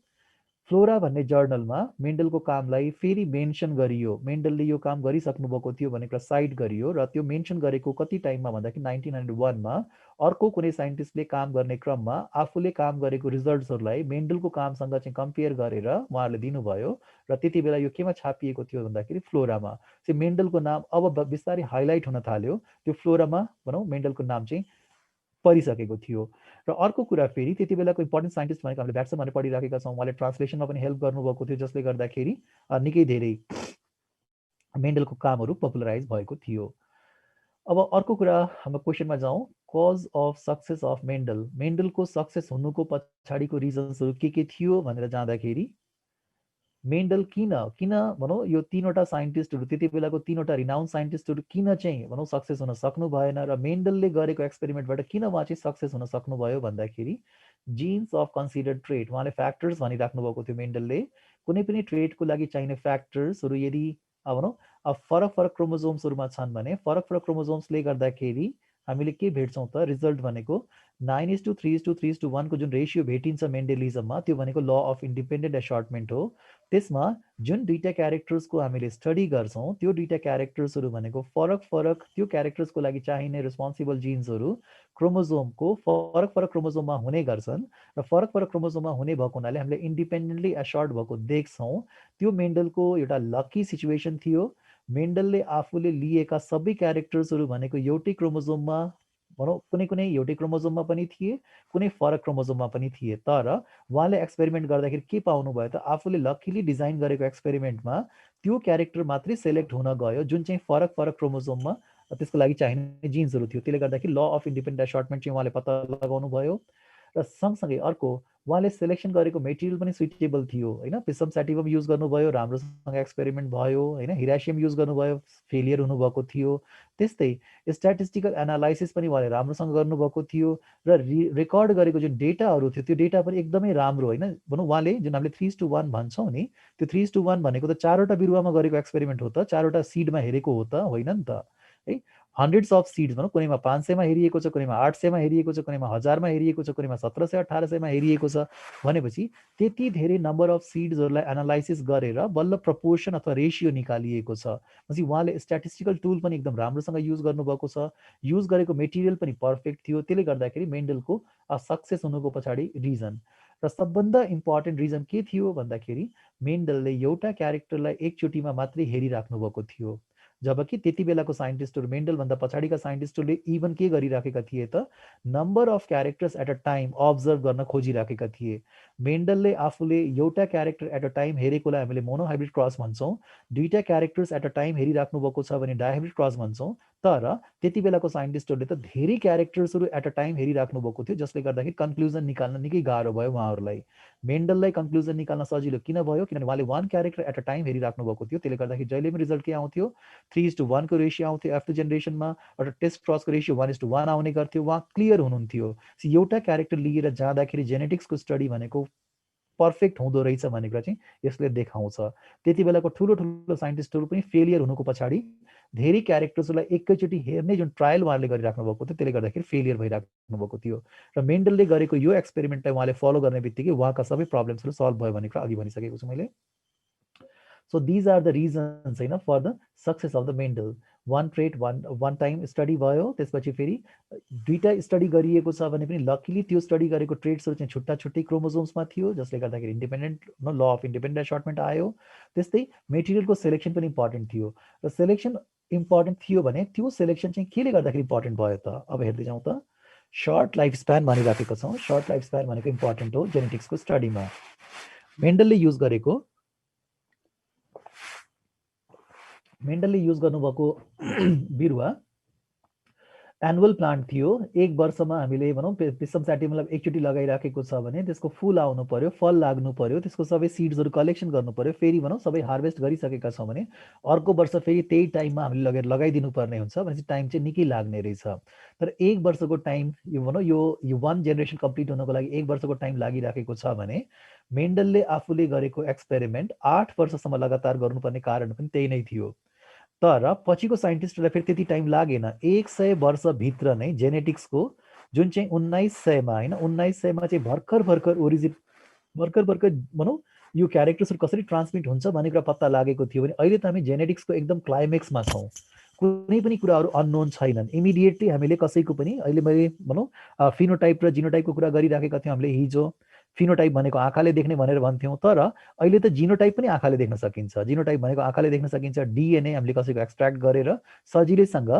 फ्लोरा भन्ने जर्नलमा। मेन्डलको कामलाई फेरि मेन्सन गरियो, मेन्डलले यो काम गरिसक्नु भएको थियो भनेर साइट गरियो, र त्यो मेन्सन गरेको कति टाइममा भन्दाखेरि 1901मा अर्को कुनै साइन्टिस्टले काम गर्ने क्रममा आफूले काम गरेको रिजल्ट्सहरूलाई मेन्डलको कामसँग चाहिँ कम्पेयर गरेर उहाँहरूले दिनुभयो, र त्यति बेला यो केमा छापिएको थियो भन्दाखेरि फ्लोरामा। चाहिँ मेन्डलको नाम अब बिस्तारै हाइलाइट हुन थाल्यो, त्यो फ्लोरामा भनौँ मेन्डलको नाम चाहिँ परिसकेको थियो। र अर्को कुरा फेरि त्यति बेलाको इम्पोर्टेन्ट साइन्टिस्ट भनेको हामीले ब्याट्सन भनेर पढिराखेका छौँ, उहाँले ट्रान्सलेसनमा पनि हेल्प गर्नुभएको थियो, जसले गर्दाखेरि निकै धेरै मेन्डलको कामहरू पपुलराइज भएको थियो। अब अर्को कुरा हाम्रो क्वेसनमा जाउँ, cause of success of Mendel. मेन्डलको सक्सेस हुनुको पछाडिको रिजन्सहरू के थियो भनेर जाँदाखेरि मेन्डल किन भनौँ यो तीनवटा साइन्टिस्टहरू त्यति बेलाको तीनवटा रिनाउन्ड साइन्टिस्टहरू किन चाहिँ भनौँ सक्सेस हुन सक्नु भएन, र मेन्डलले गरेको एक्सपेरिमेन्टबाट किन उहाँ चाहिँ सक्सेस हुन सक्नुभयो भन्दाखेरि जिन्स अफ कन्सिडर्ड ट्रेड, उहाँले फ्याक्टर्स भनिराख्नु भएको थियो मेन्डलले। कुनै पनि ट्रेडको लागि चाहिने फ्याक्टर्सहरू यदि भनौँ फरक फरक क्रोमोजोम्सहरूमा छन् भने फरक फरक क्रोमोजोम्सले गर्दाखेरि हामीले के भेट्छौँ त रिजल्ट भनेको 9:3:3:1 को जुन रेसियो भेटिन्छ मेन्डेलिजममा त्यो भनेको ल अफ इन्डिपेन्डेन्ट एसर्टमेन्ट हो। त्यसमा जुन दुईटा क्यारेक्टर्सको हामीले स्टडी गर्छौँ त्यो दुईटा क्यारेक्टर्सहरू भनेको फरक फरक त्यो क्यारेक्टर्सको लागि चाहिने रेस्पोन्सिबल जिन्सहरू क्रोमोजोमको फरक फरक क्रोमोजोममा हुने गर्छन् र फरक फरक क्रोमोजोममा हुने भएको हुनाले हामीले इन्डिपेन्डेन्टली एसर्ट भएको देख्छौँ। त्यो मेन्डलको एउटा लकी सिचुएसन थियो। मेन्डलले आफूले लिएका सबै क्यारेक्टर्सहरू भनेको एउटै क्रोमोजोममा भनौँ कुनै कुनै एउटै क्रोमोजोममा पनि थिए, कुनै फरक क्रोमोजोममा पनि थिए। तर उहाँले एक्सपेरिमेन्ट गर्दाखेरि के पाउनुभयो त आफूले लकिली डिजाइन गरेको एक्सपेरिमेन्टमा त्यो क्यारेक्टर मात्रै सेलेक्ट हुन गयो जुन चाहिँ फरक फरक क्रोमोजोममा त्यसको लागि चाहिने जिन्सहरू थियो। त्यसले गर्दाखेरि ल अफ इन्डिपेन्डेन्ट एसर्टमेन्ट चाहिँ उहाँले पत्ता लगाउनु भयो। र सँगसँगै अर्को उहाँले सेलेक्सन गरेको मेटेरियल पनि सुइटेबल थियो होइन। पिसम स्याटिभम युज गर्नुभयो, राम्रोसँग एक्सपेरिमेन्ट भयो होइन। हिरासियम युज गर्नुभयो, फेलियर हुनुभएको थियो। त्यस्तै स्ट्याटिस्टिकल एनालाइसिस पनि उहाँले राम्रोसँग गर्नुभएको थियो र रेकर्ड गरेको जुन डेटाहरू थियो त्यो डेटा पनि एकदमै राम्रो होइन। भनौँ उहाँले जुन हामीले 3:1 भन्छौँ नि त्यो 3:1 भनेको त 4वटा बिरुवामा गरेको एक्सपेरिमेन्ट हो त, 4वटा सिडमा हेरेको हो त होइन नि त है। हन्ड्रेड्स अफ सिड्स भनौँ, कुनैमा 500मा हेरिएको छ, कुनैमा 800मा हेरिएको छ, कुनैमा 1000मा हेरिएको छ, कुनैमा 1700 1800मा हेरिएको छ। भनेपछि त्यति धेरै नम्बर अफ सिड्सहरूलाई एनालाइसिस गरेर बल्ल प्रपोर्सन अथवा रेसियो निकालिएको छ। पछि उहाँले स्ट्याटिस्टिकल टुल पनि एकदम राम्रोसँग युज गर्नुभएको छ। युज गरेको मेटेरियल पनि पर्फेक्ट थियो। त्यसले गर्दाखेरि मेन्डलको सक्सेस हुनुको पछाडि रिजन र सबभन्दा इम्पोर्टेन्ट रिजन के थियो भन्दाखेरि मेन्डलले एउटा क्यारेक्टरलाई एकचोटिमा मात्रै हेरिराख्नु भएको थियो। जबकि त्यति बेलाको साइन्टिस्टहरू मेन्डलभन्दा पछाडिका साइन्टिस्टहरूले इभन के गरिराखेका थिए त number of characters at a time observe गर्न खोजिराखेका थिए। मेन्डलले आफूले एउटा क्यारेक्टर एट अ टाइम हेरेकोलाई हामीले मोनोहाइब्रिड क्रस भन्छौँ। दुईटा क्यारेक्टर्स एट अ टाइम हेरिराख्नु भएको छ भने डायहाइब्रिड क्रस भन्छौँ। तर त्यति बेलाको साइन्टिस्टहरूले त धेरै क्यारेक्टर्सहरू एट अ टाइम हेरिराख्नु भएको थियो जसले गर्दाखेरि कन्क्लुजन निकाल्न निकै गाह्रो भयो उहाँहरूलाई। मेन्डललाई कन्क्लुजन निकाल्न सजिलो किन भयो किनभने उहाँले one character at a time हेरिराख्नु भएको थियो। त्यसले गर्दाखेरि जहिले पनि रिजल्ट के आउँथ्यो 3:1 को रेसियो आउँथ्यो F2 जेनेरेसनमा र टेस्ट क्रसको रेसियो 1:1 आउने गर्थ्यो। उहाँ क्लियर हुनुहुन्थ्यो। एउटा क्यारेक्टर लिएर जाँदाखेरि जेनेटिक्सको स्टडी भनेको पर्फेक्ट हुँदो रहेछ भन्ने कुरा चाहिँ यसले देखाउँछ। त्यति बेलाको ठुलो ठुलो साइन्टिस्टहरू पनि फेलियर हुनुको पछाडि धेरै क्यारेक्टर्सलाई एकैचोटि हेर्ने जुन ट्रायल उहाँले गरिराख्नु भएको थियो त्यसले गर्दाखेरि फेलियर भइराख्नु भएको थियो। र मेन्डलले गरेको यो एक्सपेरिमेन्टलाई उहाँले फलो गर्ने बित्तिकै उहाँका सबै प्रब्लम्सहरू सल्भ भयो भन्ने कुरा अघि भनिसकेको छु मैले। So these are the reasons होइन for the success of the Mendel. one trait one time study भयो। त्यसपछि फेरि दुईटा स्टडी गरिएको छ भने पनि लकिली त्यो स्टडी गरेको ट्रेड्सहरू चाहिँ छुट्टा छुट्टै क्रोमोजोम्समा थियो जसले गर्दाखेरि इन्डिपेन्डेन्ट ल अफ इन्डिपेन्डेन्ट एसर्टमेन्ट आयो। त्यस्तै मेटेरियलको सेलेक्सन पनि इम्पोर्टेन्ट थियो र सेलेक्सन इम्पोर्टेन्ट थियो भने त्यो सेलेक्सन चाहिँ केले गर्दाखेरि इम्पोर्टेन्ट भयो त अब हेर्दै जाउँ त। सर्ट लाइफ स्प्यान भनिराखेको छौँ। सर्ट लाइफ स्प्यान भनेको इम्पोर्टेन्ट हो जेनेटिक्सको स्टडीमा। मेन्डलले युज गर्नुभएको बिरुवा एनुअल प्लान्ट थियो। एक वर्षमा हामीले भनौँ पिसम स्याटिभमलाई एकचोटि लगाइराखेको छ भने त्यसको फुल आउनु पर्यो, फल लाग्नु पर्यो, त्यसको सबै सिड्सहरू कलेक्सन गर्नु पर्यो। फेरि भनौँ सबै हार्भेस्ट गरिसकेका छौँ भने अर्को वर्ष फेरि त्यही टाइममा हामीले लगेर लगाइदिनु पर्ने हुन्छ भनेपछि टाइम चाहिँ निकै लाग्ने रहेछ। तर एक वर्षको टाइम यो भनौँ यो वान जेनेरेसन कम्प्लिट हुनको लागि एक वर्षको टाइम लागिराखेको छ भने मेन्डलले आफूले गरेको एक्सपेरिमेन्ट 8 वर्षसम्म लगातार गर्नुपर्ने कारण पनि त्यही नै थियो। तर पछिको साइन्टिस्टहरूलाई फेरि त्यति टाइम लागेन। 100 वर्षभित्र नै जेनेटिक्सको जुन चाहिँ 1900मा होइन 1900मा चाहिँ भर्खर भर्खर भनौँ यो क्यारेक्टर्सहरू कसरी ट्रान्समिट हुन्छ भन्ने कुरा पत्ता लागेको थियो भने अहिले त हामी जेनेटिक्सको एकदम क्लाइमेक्समा छौँ। कुनै पनि कुराहरू अननोन छैनन्। इमिडिएटली हामीले कसैको पनि अहिले मैले भनौँ फिनोटाइप र जिनोटाइपको कुरा गरिराखेका थियौँ हामीले हिजो। फिनोटाइप भनेको आँखाले देख्ने भनेर भन्थ्यौँ तर अहिले त जिनोटाइप पनि आँखाले देख्न सकिन्छ। जिनोटाइप भनेको आँखाले देख्न सकिन्छ। डिएनए हामीले कसैको एक्सट्र्याक्ट गरेर सजिलैसँग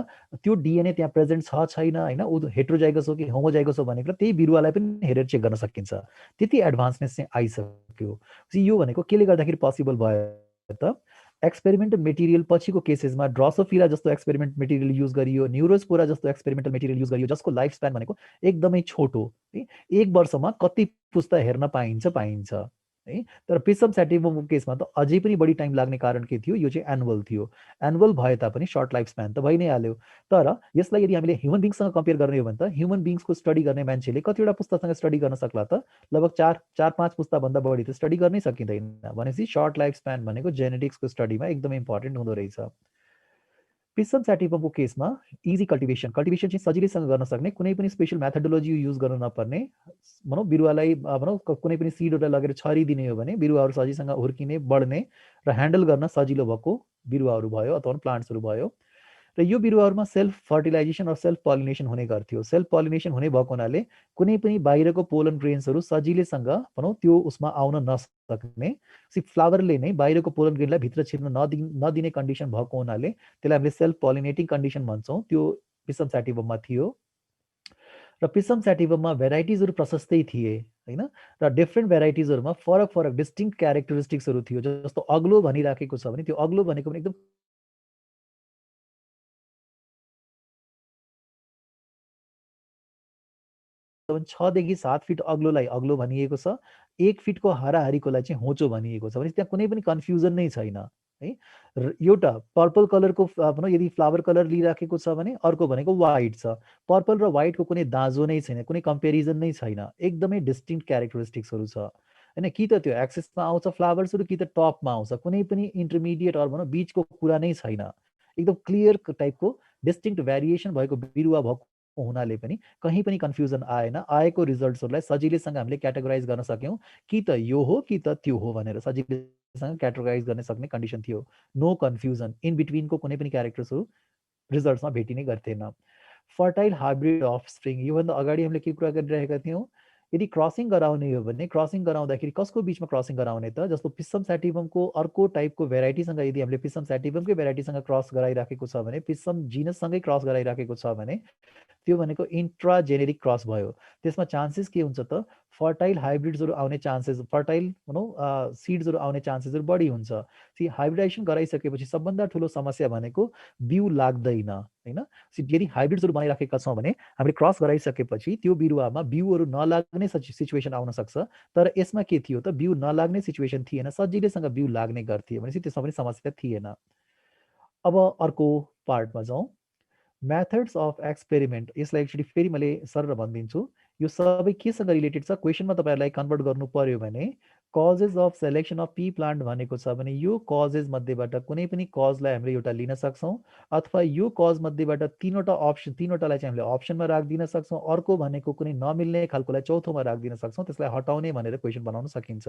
त्यो डिएनए त्यहाँ प्रेजेन्ट छ छैन होइन ऊ हेट्रोजाइगस हो कि होमोजाइगस हो भन्ने कुरा त्यही बिरुवालाई पनि हेरेर चेक गर्न सकिन्छ। त्यति एडभान्सनेस चाहिँ आइसक्यो। यो भनेको केले गर्दाखेरि पोसिबल भयो त एक्सपेरिमेन्टल मेटेरियल पछिको केसेसमा ड्रोसोफिला जस्तो एक्सपेरिमेन्ट मेटेरियल युज गरियो, न्युरोस्पोरा जस्तो एक्सपेरिमेन्टल मेटेरियल युज गरियो जसको लाइफ स्प्यान भनेको एकदमै छोटो है। एक वर्षमा कति पुस्ता हेर्न पाइन्छ है। तर पिसम स्याटिभमको केसमा त अझै पनि बढी टाइम लाग्ने कारण के थियो यो चाहिँ एनुअल थियो। एनुअल भए तापनि सर्ट लाइफ स्प्यान त भइ नै हाल्यो। तर यसलाई यदि हामीले ह्युमन बिङ्ससँग कम्पेयर गर्ने हो भने त ह्युमन बिङ्सको स्टडी गर्ने मान्छेले कतिवटा पुस्तासँग स्टडी गर्न सक्ला त लगभग 4-5 पुस्ताभन्दा बढी त स्टडी गर्नै सकिँदैन। भनेपछि सर्ट लाइफ स्प्यान भनेको जेनेटिक्सको स्टडीमा एकदमै इम्पोर्टेन्ट हुँदो रहेछ। पिसम स्याटिभमको केसमा इजी कल्टिभेसन चाहिँ सजिलैसँग गर्न सक्ने, कुनै पनि स्पेसल मेथोडोलोजी युज गर्न नपर्ने, भनौँ बिरुवालाई भनौँ कुनै पनि सिडहरूलाई लगेर छरिदिने हो भने बिरुवाहरू सजिलैसँग हुर्किने, बढ्ने र ह्यान्डल गर्न सजिलो भएको बिरुवाहरू भयो अथवा प्लान्ट्सहरू भयो। र यो बिरुवाहरूमा सेल्फ फर्टिलाइजेसन र सेल्फ पोलिनेसन हुने गर्थ्यो। सेल्फ पोलिनेसन हुने भएको हुनाले कुनै पनि बाहिरको पोलन ग्रेन्सहरू सजिलैसँग भनौँ त्यो उसमा आउन नसक्ने, फ्लावरले नै बाहिरको पोलन ग्रेनलाई भित्र छिर्न नदिने कन्डिसन भएको हुनाले त्यसलाई हामीले सेल्फ पोलिनेटिङ कन्डिसन भन्छौँ, त्यो पिसम स्याटिभममा थियो। र पिसम स्याटिभममा भेराइटिजहरू प्रशस्तै थिए होइन, र डिफ्रेन्ट भेराइटिजहरूमा फरक फरक डिस्टिङ्क्ट क्यारेक्टरिस्टिक्सहरू थियो। जस्तो अग्लो भनिराखेको छ भने त्यो अग्लो भनेको पनि एकदम 6 देखि 7 फिट अग्लोलाई अग्लो भनिएको छ, 1 फिटको हाराहारीकोलाई चाहिँ होचो भनिएको छ। भने त्यहाँ कुनै पनि कन्फ्युजन नै छैन है। र एउटा पर्पल कलरको भनौँ यदि फ्लावर कलर लिइराखेको छ भने अर्को भनेको व्हाइट छ। पर्पल र व्हाइटको कुनै दाँजो नै छैन, कुनै कम्पेरिजन नै छैन, एकदमै डिस्टिङ्क्ट क्यारेक्टरिस्टिक्सहरू छ होइन। कि त त्यो एक्सेसमा आउँछ फ्लावर्सहरू, कि त टपमा आउँछ, कुनै पनि इन्टरमिडिएट अर भनौँ बिचको कुरा नै छैन। एकदम क्लियर टाइपको डिस्टिङ्क्ट भेरिएसन भएको बिरुवा भएको हुनाले पनि कहीँ पनि कन्फ्युजन आएन। आएको रिजल्ट्सहरूलाई सजिलैसँग हामीले क्याटेगोराइज गर्न सक्यौँ, कि त यो हो कि त त्यो हो भनेर सजिलैसँग क्याटेगोराइज गर्ने सक्ने कन्डिसन थियो। नो कन्फ्युजन, इन बिट्विनको कुनै पनि क्यारेक्टर्सहरू रिजल्ट्समा भेटिने गर्थेन। फर्टाइल हाइब्रिड अफ स्प्रिङ, योभन्दा अगाडि हामीले के कुरा गरिरहेका थियौँ, यदि क्रसिङ गराउने हो भने क्रसिङ गराउँदाखेरि कसको बिचमा क्रसिङ गराउने त? जस्तो पिसम स्याटिभमको अर्को टाइपको भेराइटीसँग यदि हामीले पिसम स्याटिभमकै भेराइटीसँग क्रस गराइराखेको छ भने, पिसम जिनससँगै क्रस गराइराखेको छ भने त्यो भनेको इन्ट्राजेनेरिक क्रस भयो। त्यसमा चान्सेस के हुन्छ त? फर्टाइल हाइब्रिड्सहरू आउने चान्सेस, फर्टाइल भनौँ सिड्सहरू आउने चान्सेसहरू बढी हुन्छ। ती हाइब्रिडाइजेसन गराइसकेपछि सबभन्दा ठुलो समस्या भनेको बिउ लाग्दैन होइन। यदि हाइब्रिड्सहरू बनाइराखेका छौँ भने हामीले क्रस गराइसकेपछि त्यो बिरुवामा बिउहरू नलाग्ने सिचुएसन आउन सक्छ। तर यसमा के थियो त? बिउ नलाग्ने सिचुएसन थिएन, सजिलैसँग बिउ लाग्ने गर्थ्यो, भनेपछि त्यसमा पनि समस्या थिएन। अब अर्को पार्टमा जाउँ, मेथड्स अफ एक्सपेरिमेन्ट। यसलाई एक्चुली फेरि मैले सरर भनिदिन्छु, यो सबै केसँग रिलेटेड छ। क्वेसनमा तपाईँहरूलाई कन्भर्ट गर्नु पर्यो भने causes of selection of pea plant भनेको छ भने यो कजेस मध्येबाट कुनै पनि कजलाई हामीले एउटा लिन सक्छौँ, अथवा यो कज मध्येबाट तिनवटालाई चाहिँ हामीले अप्सनमा राखिदिन सक्छौँ। अर्को भनेको कुनै नमिल्ने खालकोलाई चौथोमा राखिदिन सक्छौँ, त्यसलाई हटाउने भनेर क्वेसन बनाउन सकिन्छ।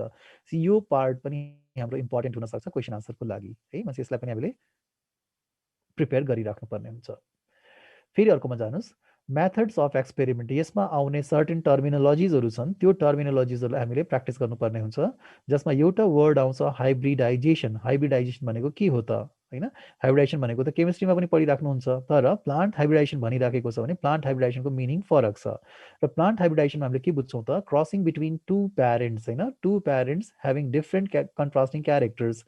यो पार्ट पनि हाम्रो इम्पोर्टेन्ट हुनसक्छ क्वेसन आन्सरको लागि है। भनेपछि यसलाई पनि हामीले प्रिपेयर गरिराख्नुपर्ने हुन्छ। फेरि अर्कोमा जानुहोस्, मेथड्स अफ एक्सपेरिमेन्ट। यसमा आउने सर्टेन टर्मिनोलोजिजहरू छन्, त्यो टर्मिनोलोजिजहरूलाई हामीले प्र्याक्टिस गर्नुपर्ने हुन्छ। जसमा एउटा वर्ड आउँछ हाइब्रिडाइजेसन। हाइब्रिडाइजेसन भनेको के हो त होइन? हाइब्रिडाइजेसन भनेको त केमिस्ट्रीमा पनि पढिराख्नुहुन्छ, तर प्लान्ट हाइब्रिडाइजेसन भनिराखेको छ भने प्लान्ट हाइब्रिडाइजेसनको मिनिङ फरक छ। र प्लान्ट हाइब्रिडाइजेसनमा हामीले के बुझ्छौँ त? क्रसिङ बिट्विन टु प्यारेन्ट्स होइन, two parents having different contrasting characters.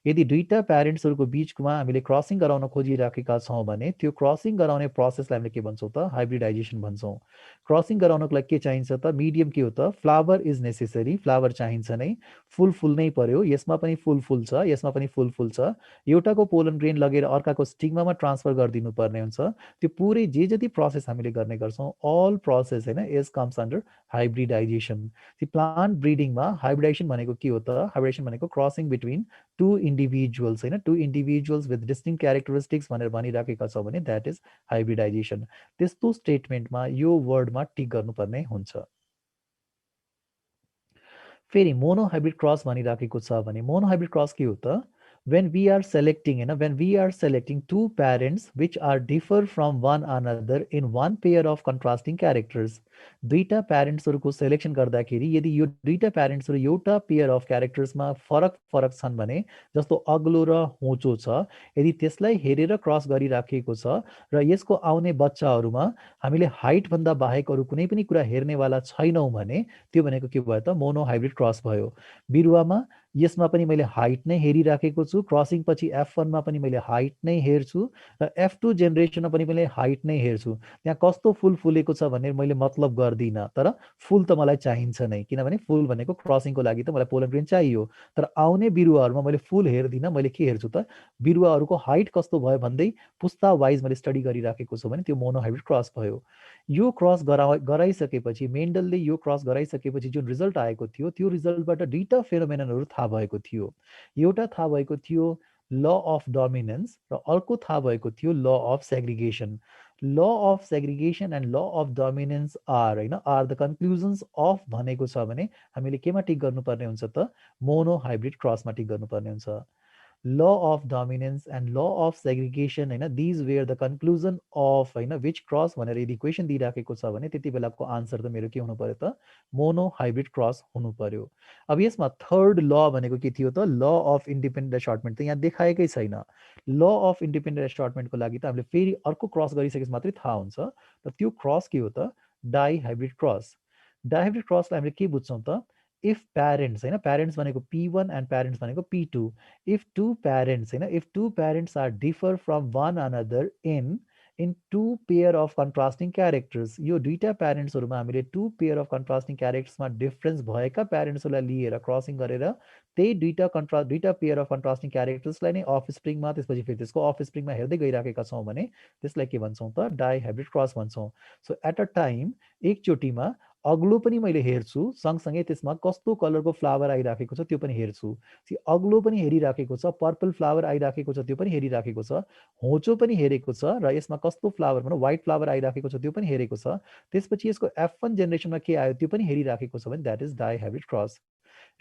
यदि दुईटा प्यारेन्ट्सहरूको बिचमा हामीले क्रसिङ गराउन खोजिराखेका छौँ भने त्यो क्रसिङ गराउने प्रोसेसलाई हामीले के भन्छौँ त? हाइब्रिडाइजेसन भन्छौँ। क्रसिङ गराउनको लागि के चाहिन्छ त? मिडियम के हो त? फ्लावर इज नेसेसरी, फ्लावर चाहिन्छ नै, फुल फुल्नै पर्यो। यसमा पनि फुल फुल्छ, यसमा पनि फुल फुल्छ। एउटाको पोलन ग्रेन लगेर अर्काको स्टिग्मामा ट्रान्सफर गरिदिनु पर्ने हुन्छ। त्यो पुरै जे जति प्रोसेस हामीले गर्ने गर्छौँ, अल प्रोसेस होइन, इज कम्स अन्डर हाइब्रिडाइजेसन। त्यो प्लान्ट ब्रिडिङमा हाइब्रिडाइजेसन भनेको के हो त? हाइब्रिडाइजेसन भनेको क्रसिङ बिट्विन टु इन्डिभिजुअल्स होइन, two individuals with distinct characteristics भनेर भनिराखेका छ भने द्याट इज हाइब्रिडाइजेसन। त्यस्तो स्टेटमेन्टमा यो वर्डमा टिक गर्नुपर्ने हुन्छ। फेरि मोनोहाइब्रिड क्रस भनिराखेको छ भने मोनोहाइब्रिड क्रस के हो त? when we are selecting when we are selecting two parents which are differ from one another in one pair of contrasting characters, दुईटा प्यारेन्ट्सहरूको सेलेक्सन गर्दाखेरि यदि यो दुईटा प्यारेन्ट्सहरू एउटा पेयर अफ क्यारेक्टर्समा फरक फरक छन् भने, जस्तो अग्लो र होचो छ, यदि त्यसलाई हेरेर क्रस गरिराखेको छ र यसको आउने बच्चाहरूमा हामीले हाइटभन्दा बाहेक अरू कुनै पनि कुरा हेर्नेवाला छैनौँ भने त्यो भनेको के भयो त? मोनोहाइब्रिड क्रस भयो। बिरुवामा यसमा पनि मैले हाइट नै हेरिराखेको छु, क्रसिङ पछि F1मा पनि मैले हाइट नै हेर्छु र F2 जेनेरेसनमा पनि मैले हाइट नै हेर्छु। त्यहाँ कस्तो फुल फुलेको छ भनेर मैले मतलब गर्दिनँ, तर फुल त मलाई चाहिन्छ नै, किनभने फुल भनेको क्रसिङको लागि त मलाई पोलन ग्रेन चाहियो। तर आउने बिरुवाहरूमा मैले फुल हेर्दिनँ, मैले के हेर्छु त? बिरुवाहरूको हाइट कस्तो भयो भन्दै पुस्ता वाइज मैले स्टडी गरिराखेको छु भने त्यो मोनोहाइब्रिड क्रस भयो। यो क्रस गराइसकेपछि मेन्डलले यो क्रस गराइसकेपछि जुन रिजल्ट आएको थियो त्यो रिजल्टबाट दुईटा फेनोमेननहरू थाहा भएको थियो। एउटा थाहा भएको थियो ल अफ डोमिनेन्स र अर्को थाहा भएको थियो law of segregation. Law of segregation and law of dominance are होइन आर द कन्क्लुजन्स अफ भनेको छ भने हामीले केमा टिक गर्नुपर्ने हुन्छ त मोनो हाइब्रिड क्रसमा टिक गर्नुपर्ने हुन्छ। law of dominance and law of segregation होइन these were the conclusion of होइन which cross भनेर यदि इक्वेसन दिइराखेको छ भने त्यति बेलाको आन्सर त मेरो के हुनु पर्यो त मोनो हाइब्रिड क्रस हुनु पर्यो। अब यसमा थर्ड ल भनेको के थियो त ल अफ इन्डिपेन्डेन्ट असर्टमेन्ट त यहाँ देखाएकै छैन। ल अफ इन्डिपेन्डेन्ट असर्टमेन्टको लागि त हामीले फेरि अर्को क्रस गरिसकेपछि मात्रै थाहा हुन्छ र त्यो क्रस के हो त dihybrid cross. Dihybrid क्रसलाई हामीले के बुझ्छौँ त इफ प्यारेन्ट्स होइन प्यारेन्ट्स भनेको P1 एन्ड प्यारेन्ट्स भनेको P2 if two parents होइन if two parents are differ from one another in two pair of contrasting characters यो दुईटा प्यारेन्ट्सहरुमा हामीले two pair of contrasting charactersमा डिफरेन्स भएका प्यारेन्ट्सहरुलाई लिएर क्रसिङ गरेर त्यही दुईटा पेयर अफ कन्ट्रास्टिङ क्यारेक्टर्सलाई नै अफस्प्रिङमा त्यसपछि फेरि त्यसको अफस्प्रिङमा हेर्दै गइराखेका छौँ भने त्यसलाई के भन्छौँ त डाई हाइब्रिड क्रस भन्छौँ। सो एट अ टाइम एकचोटिमा अग्लो पनि मैले हेर्छु सँगसँगै त्यसमा कस्तो कलरको फ्लावर आइराखेको छ त्यो पनि हेर्छु। अग्लो पनि हेरिराखेको छ पर्पल फ्लावर आइराखेको छ त्यो पनि हेरिराखेको छ होचो पनि हेरेको छ र यसमा कस्तो फ्लावर भनौँ व्हाइट फ्लावर आइराखेको छ त्यो पनि हेरेको छ त्यसपछि यसको F1 जेनेरेसनमा के आयो त्यो पनि हेरिराखेको छ भने that is dihybrid cross.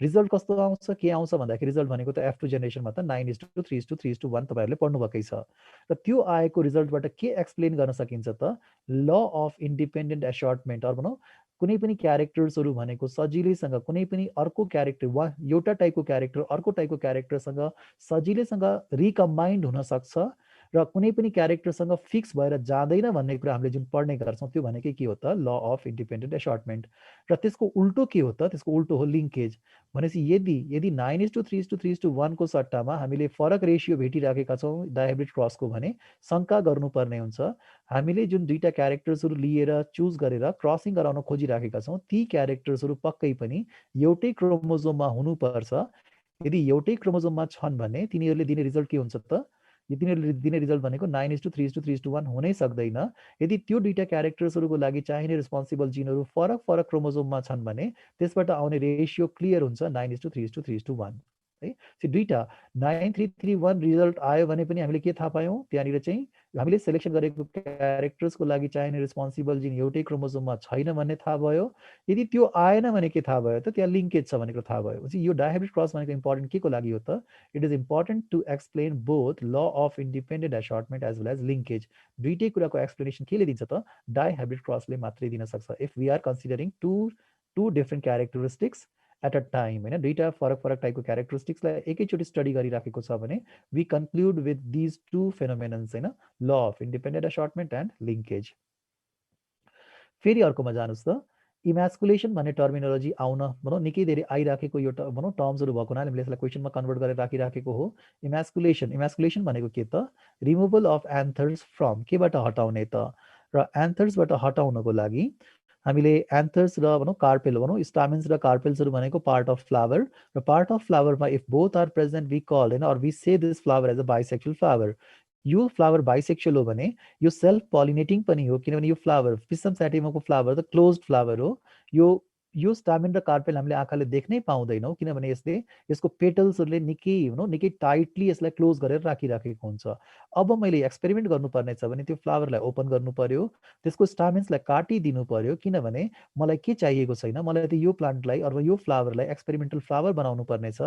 Result कस्तो आउँछ के आउँछ भन्दाखेरि रिजल्ट भनेको त F2 जेनेरेसनमा त 9:3:3:1 तपाईँहरूले पढ्नुभएकै छ र त्यो आएको रिजल्टबाट के एक्सप्लेन गर्न सकिन्छ त ल अफ इन्डिपेन्डेन्ट असर्टमेन्ट अर भनौँ कुनै पनि क्यारेक्टर्सहरू भनेको सजिलैसँग कुनै पनि अर्को क्यारेक्टर वा एउटा टाइपको क्यारेक्टर अर्को टाइपको क्यारेक्टरसँग सजिलैसँग रिकम्बाइन्ड हुन सक्छ र कुनै पनि क्यारेक्टरसँग फिक्स भएर जाँदैन भन्ने कुरा हामीले जुन पढ्ने गर्छौँ त्यो भनेकै के हो त ल अफ इन्डिपेन्डेन्ट असर्टमेन्ट। र त्यसको उल्टो के हो त त्यसको उल्टो हो लिङ्केज। भनेपछि यदि 9:3:3:1 को सट्टामा हामीले फरक रेसियो भेटिराखेका छौँ डायहाइब्रिड क्रसको भने शङ्का गर्नुपर्ने हुन्छ हामीले जुन दुईटा क्यारेक्टर्सहरू लिएर चुज गरेर क्रसिङ गराउन खोजिराखेका छौँ ती क्यारेक्टर्सहरू पक्कै पनि एउटै क्रोमोजोममा हुनुपर्छ। यदि एउटै क्रोमोजोममा छन् भने तिनीहरूले दिने रिजल्ट के हुन्छ त तिनीहरूले दिने रिजल्ट भनेको 9:3:3:1 हुनै सक्दैन। यदि त्यो दुईटा क्यारेक्टर्सहरूको लागि चाहिने रेस्पोन्सिबल जिनहरू फरक फरक क्रोमोजोममा छन् भने त्यसबाट आउने रेसियो क्लियर हुन्छ 9:3:3:1 है। त्यो दुईटा 9:3:3:1 रिजल्ट आयो भने पनि हामीले के थाहा पायौँ त्यहाँनिर चाहिँ हामीले सेलेक्सन गरेको क्यारेक्टर्सको लागि चाहिने रेस्पोन्सिबल जिन एउटै क्रोमोजोममा छैन भन्ने थाहा भयो। यदि त्यो आएन भने के थाहा भयो त त्यहाँ लिङ्केज छ भनेको थाहा भयो। यो डायहाइब्रिड क्रस भनेको इम्पोर्टेन्ट के को लागि हो त it is important to explain both law of independent assortment as well as linkage. दुईटै कुराको एक्सप्लेनेसन केले दिन्छ त डायहाइब्रिड क्रसले मात्रै दिन सक्छ if we are considering two different characteristics at a time होइन दुईटा फरक फरक टाइपको क्यारेक्टरिस्टिक्सलाई एकैचोटि स्टडी गरिराखेको छ भने we conclude with these two phenomenons होइन law of independent assortment and linkage. फेरि अर्कोमा जानुहोस् त इमेस्कुलेसन भन्ने टर्मिनोलोजी आउन भनौँ निकै धेरै आइराखेको यो भनौँ टर्म्सहरू भएको हुनाले हामीले यसलाई क्वेसनमा कन्भर्ट गरेर राखिराखेको हो। इमेस्कुलेसन भनेको के त रिमुभल अफ एन्थर्स फ्रम केबाट हटाउने त र एन्थर्सबाट हटाउनको लागि हामीले एन्थर्स र भनौँ कार्पेल भनौँ स्टामेन्स र कार्पेल्सहरू भनेको पार्ट अफ फ्लावर र पार्ट अफ फ्लावरमा if both are present we call होइन or we say this flower as a bisexual flower. यो फ्लावर बाइसेक्सुअल हो भने यो सेल्फ पोलिनेटिङ पनि हो किनभने यो फ्लावर पिसम स्याटिममको फ्लावर त क्लोज्ड फ्लावर हो। यो स्टामेन र कार्पेल हामीले आँखाले देख्नै पाउँदैनौँ किनभने यसको पेटल्सहरूले निकै टाइटली यसलाई क्लोज गरेर राखिराखेको हुन्छ। अब मैले एक्सपेरिमेन्ट गर्नुपर्ने छ भने त्यो फ्लावरलाई ओपन गर्नु पर्यो त्यसको स्टामेन्सलाई काटिदिनु पर्यो किनभने मलाई के चाहिएको छैन मलाई त यो प्लान्टलाई अथवा यो फ्लावरलाई एक्सपेरिमेन्टल फ्लावर बनाउनु पर्नेछ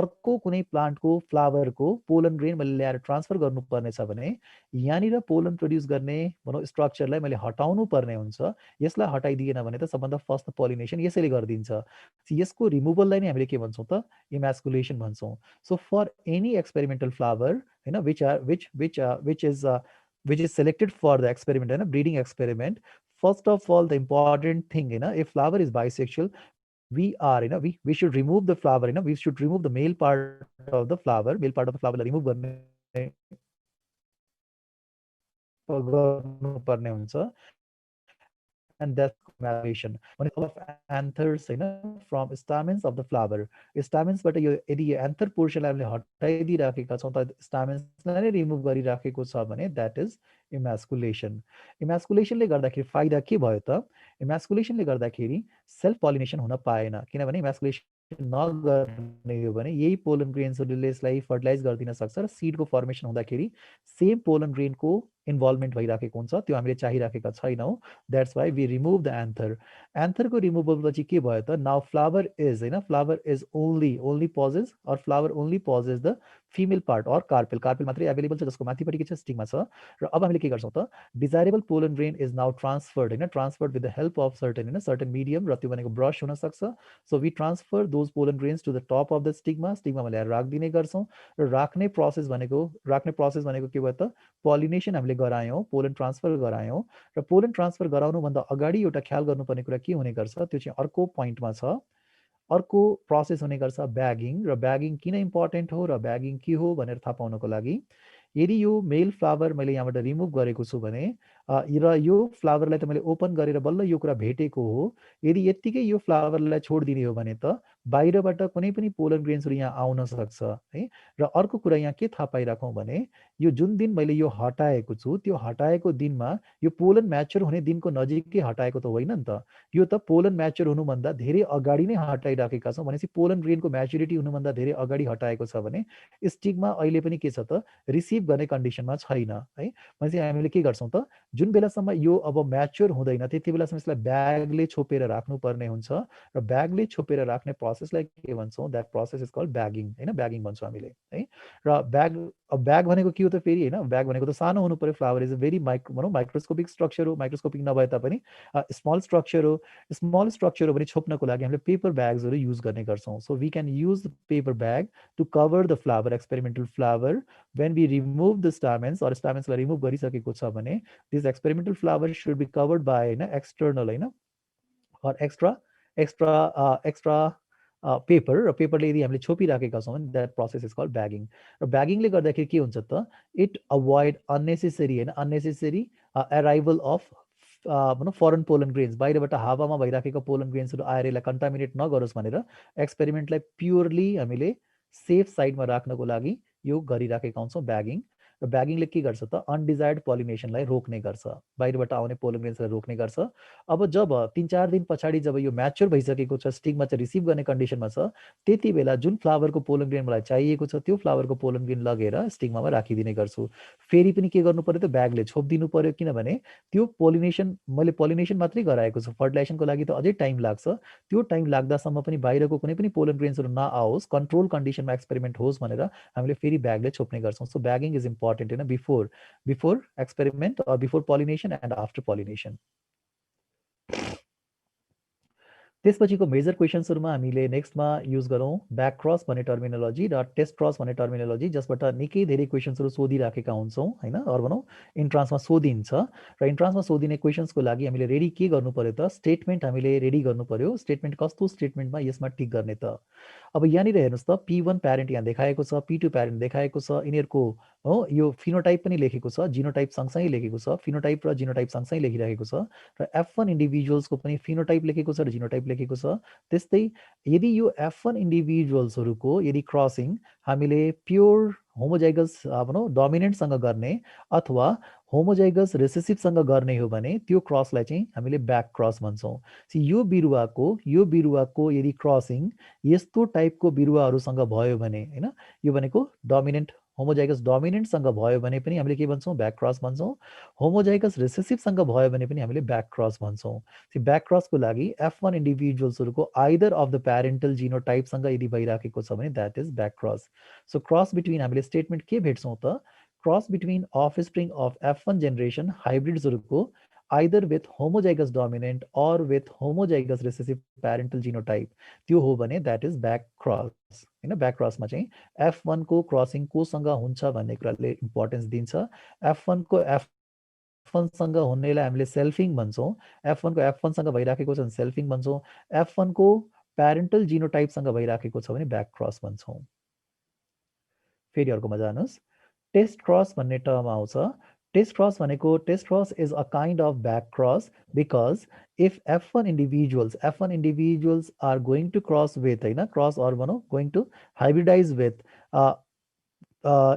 अर्को कुनै प्लान्टको फ्लावरको पोलन ग्रेन मैले ल्याएर ट्रान्सफर गर्नुपर्नेछ भने यहाँनिर पोलन प्रड्युस गर्ने भनौँ स्ट्रक्चरलाई मैले हटाउनु पर्ने हुन्छ। यसलाई हटाइदिएन भने त सबभन्दा फर्स्ट पोलिनेसन यसैले गरिदिन्छ। यसको रिमुभललाई नै हामीले के भन्छौँ त इमेस्कुलेसन भन्छौँ। So for any experimental flower होइन which is selected for the experiment होइन breeding experiment first of all the important thing होइन if flower is bisexual we should remove the flower we should remove the male part of the flower remove गर्नुपर्ने हुन्छ and that's evaluation one of anthers from stamens of the flower stamens बाट यो यदि यो एन्थर पोर्सनलाई हामीले हटाइदिराखेका छौँ त स्टामेन्सलाई नै रिमुभ गरिराखेको छ भने द्याट इज इमेस्कुलेसन। इमेस्कुलेसनले गर्दाखेरि फाइदा के भयो त इमेस्कुलेसनले गर्दाखेरि सेल्फ पोलिनेसन हुन पाएन किनभने इमेस्कुलेसन नगर्ने हो भने यही पोलन ग्रेन्सहरूले यसलाई फर्टिलाइज गरिदिन सक्छ र सिडको फर्मेसन हुँदाखेरि सेम पोलन ग्रेनको इन्भल्भमेन्ट भइराखेको हुन्छ, त्यो हामीले चाहिराखेका छैनौँ। That's why we remove the anther. एन्थरको रिमुभलपछि के भयो त, नाउ फ्लावर इज होइन, flower is only possess or flower only possess the female part or carpel. Carpel मात्रै एभाइलेबल छ, जसको माथिपट्टि के छ, स्टिगमा छ। र अब हामीले के गर्छौँ त, desirable pollen grain is now transferred होइन, transferred with the help of certain medium, र त्यो भनेको ब्रस हुनसक्छ। So we transfer those pollen grains to the top of the stigma ल्याएर राखिदिने गर्छौँ। र राख्ने प्रोसेस भनेको के भयो त, पोलिनेसन हामीले गरायौँ, पोलन ट्रान्सफर गरायौँ। र पोलन ट्रान्सफर गराउनुभन्दा अगाडि एउटा ख्याल गर्नुपर्ने कुरा के हुने गर्छ, त्यो चाहिँ अर्को पोइन्टमा छ। अर्को प्रोसेस हुने गर्छ ब्यागिङ। र ब्यागिङ किन इम्पोर्टेन्ट हो र ब्यागिङ के हो भनेर थाहा पाउनको लागि, यदि यो मेल फ्लावर मैले यहाँबाट रिमुभ गरेको छु भने र यो फ्लावरलाई त मैले ओपन गरेर बल्ल यो कुरा भेटेको हो, यदि यत्तिकै यो फ्लावरलाई छोडिदिने हो भने त बाहिरबाट कुनै पनि पोलन ग्रेन्सहरू यहाँ आउन सक्छ है। र अर्को कुरा यहाँ के थाहा पाइराखौँ भने, यो जुन दिन मैले यो हटाएको छु त्यो हटाएको दिनमा यो पोलन म्याच्योर हुने दिनको नजिकै हटाएको त होइन नि त, यो त पोलन म्याच्योर हुनुभन्दा धेरै अगाडि नै हटाइराखेका छौँ। भनेपछि पोलन ग्रेनको म्याच्युरिटी हुनुभन्दा धेरै अगाडि हटाएको छ भने स्टिगमा अहिले पनि के छ त, रिसिभ गर्ने कन्डिसनमा छैन है। भनेपछि हामीले के गर्छौँ त, जुन बेलासम्म यो अब म्याच्योर हुँदैन त्यति बेलासम्म यसलाई ब्यागले छोपेर राख्नुपर्ने हुन्छ। र ब्यागले छोपेर राख्ने प्रोसेसलाई के भन्छौँ, that process is called bagging होइन, ब्यागिङ भन्छौँ हामीले है। र ब्याग भनेको के हो त फेरि होइन, ब्याग भनेको त सानो हुनु पर्यो। फ्लावर इज अ भेरी भनौँ माइक्रोस्कोपिक स्ट्रक्चर हो, माइक्रोस्कोपिक नभए तापनि स्मल स्ट्रक्चर हो। स्मल स्ट्रक्चर हो भने छोप्नको लागि हामीले पेपर ब्याग्सहरू युज गर्ने गर्छौँ। So we can use paper bag to cover the flower, experimental flower. When we remove the stamens or स्टामेन्सलाई रिमुभ गरिसकेको छ भने this experimental flower should be covered by होइन एक्सटर्नल होइन अर एक्स्ट्रा पेपर। र पेपरले यदि हामीले छोपिराखेका छौँ भने that process is called bagging. र ब्यागिङले गर्दाखेरि के हुन्छ त, इट अभोइड अननेसेसरी होइन, अननेसेसरी एराइभल अफ भनौँ फरेन पोलन ग्रेन्स, बाहिरबाट हावामा भइराखेको पोलन ग्रेन्सहरू आएर यसलाई कन्टामिनेट नगरोस् भनेर एक्सपेरिमेन्टलाई प्योरली हामीले सेफ साइडमा राख्नको लागि यो गरिराखेका हुन्छौँ ब्यागिङ। र ब्यागिङले के गर्छ त, अनडिजायर्ड पोलिनेसनलाई रोक्ने गर्छ, बाहिरबाट आउने पोलन ग्रेन्सलाई रोक्ने गर्छ। अब जब 3-4 दिन पछाडि जब यो म्याच्योर भइसकेको छ, स्टिगमा चाहिँ रिसिभ गर्ने कन्डिसनमा छ, त्यति बेला जुन फ्लावरको पोलन ग्रेन मलाई चाहिएको छ त्यो फ्लावरको पोलन ग्रेन लगेर स्टिगमामा राखिदिने गर्छु। फेरि पनि के गर्नु पर्यो त, ब्यागले छोपिदिनु पर्यो, किनभने त्यो मैले पोलिनेसन मात्रै गराएको छु, फर्टिलाइजेसनको लागि त अझै टाइम लाग्छ। त्यो टाइम लाग्दासम्म पनि बाहिरको कुनै पनि पोलन ग्रेन्सहरू नआओस्, कन्ट्रोल कन्डिसनमा एक्सपेरिमेन्ट होस् भनेर हामीले फेरि ब्यागले छोप्ने गर्छौँ। सो ब्यागिङ इज इम्पोर्टेन्ट होइन, before experiment or before pollination and after pollination. त्यसपछिको मेजर क्वेसन्सहरूमा हामीले नेक्स्टमा युज गरौँ ब्याक क्रस भन्ने टर्मिनोलोजी र टेस्ट क्रस भन्ने टर्मिनोलोजी, जसबाट निकै धेरै क्वेसन्सहरू सोधिराखेका हुन्छौँ होइन, अरू भनौँ इन्ट्रान्समा सोधिन्छ। र इन्ट्रान्समा सोधिने क्वेसन्सको लागि हामीले रेडी के गर्नु पर्यो त, स्टेटमेन्ट हामीले रेडी गर्नु पर्यो। स्टेटमेन्ट कस्तो स्टेटमेन्टमा यसमा टिक गर्ने त, अब यहाँनिर हेर्नुहोस् त, P1 प्यारेन्ट यहाँ देखाएको छ, P2 प्यारेन्ट देखाएको छ, यिनीहरूको हो यो फिनोटाइप पनि लेखेको छ, जिनोटाइप सँगसँगै लेखेको छ, फिनोटाइप र जिनोटाइप सँगसँगै लेखिरहेको छ। र F1 इन्डिभिजुअल्सको पनि फिनोटाइप लेखेको छ र जिनोटाइप लेखेको छ। त्यस्तै यदि यो F1 इन्डिभिजुअल्सहरूको यदि क्रसिङ हामीले प्योर होमोजाइगस भनौँ डोमिनेन्टसँग गर्ने अथवा होमोजाइगस रिसेसिभसँग गर्ने हो भने त्यो क्रसलाई चाहिँ हामीले ब्याक क्रस भन्छौँ। यो बिरुवाको यदि क्रसिङ यस्तो टाइपको बिरुवाहरूसँग भयो भने होइन, यो भनेको डोमिनेन्ट होमोजाइगस डोमिनेन्टसँग भयो भने पनि हामीले के भन्छौँ, ब्याक क्रस भन्छौँ। होमोजाइगस रिसेसिभसँग भयो भने पनि हामीले ब्याक क्रस भन्छौँ। ब्याक क्रसको लागि F1 इन्डिभिजुअल्सहरूको आइदर अफ द प्यारेन्टल जिनोटाइपसँग यदि भइराखेको छ भने that is back cross. So cross between हामीले स्टेटमेन्ट के भेट्छौँ त, cross between offspring of F1 generation हाइब्रिड्सहरूको either with homozygous dominant or with homozygous recessive parental genotype, त्यो हो भने द्याट इज ब्याक क्रस होइन। ब्याक क्रसमा चाहिँ F1 को क्रसिङ कोसँग हुन्छ भन्ने कुराले इम्पोर्टेन्स दिन्छ। F1 को F1 सँग हुनेलाई हामीले सेल्फिङ भन्छौँ, F1 को F1 सँग भइराखेको छ भने सेल्फिङ भन्छौँ, F1 को प्यारेन्टल जिनोटाइपसँग भइराखेको छ भने ब्याक क्रस भन्छौँ। फेरि अर्कोमा जानुहोस्, टेस्ट क्रस भन्ने टर्म आउँछ। टेस्ट क्रस भनेको, test cross is a kind of back cross because if F1 individuals are going to cross with होइन, क्रस अर भनौँ going to hybridize with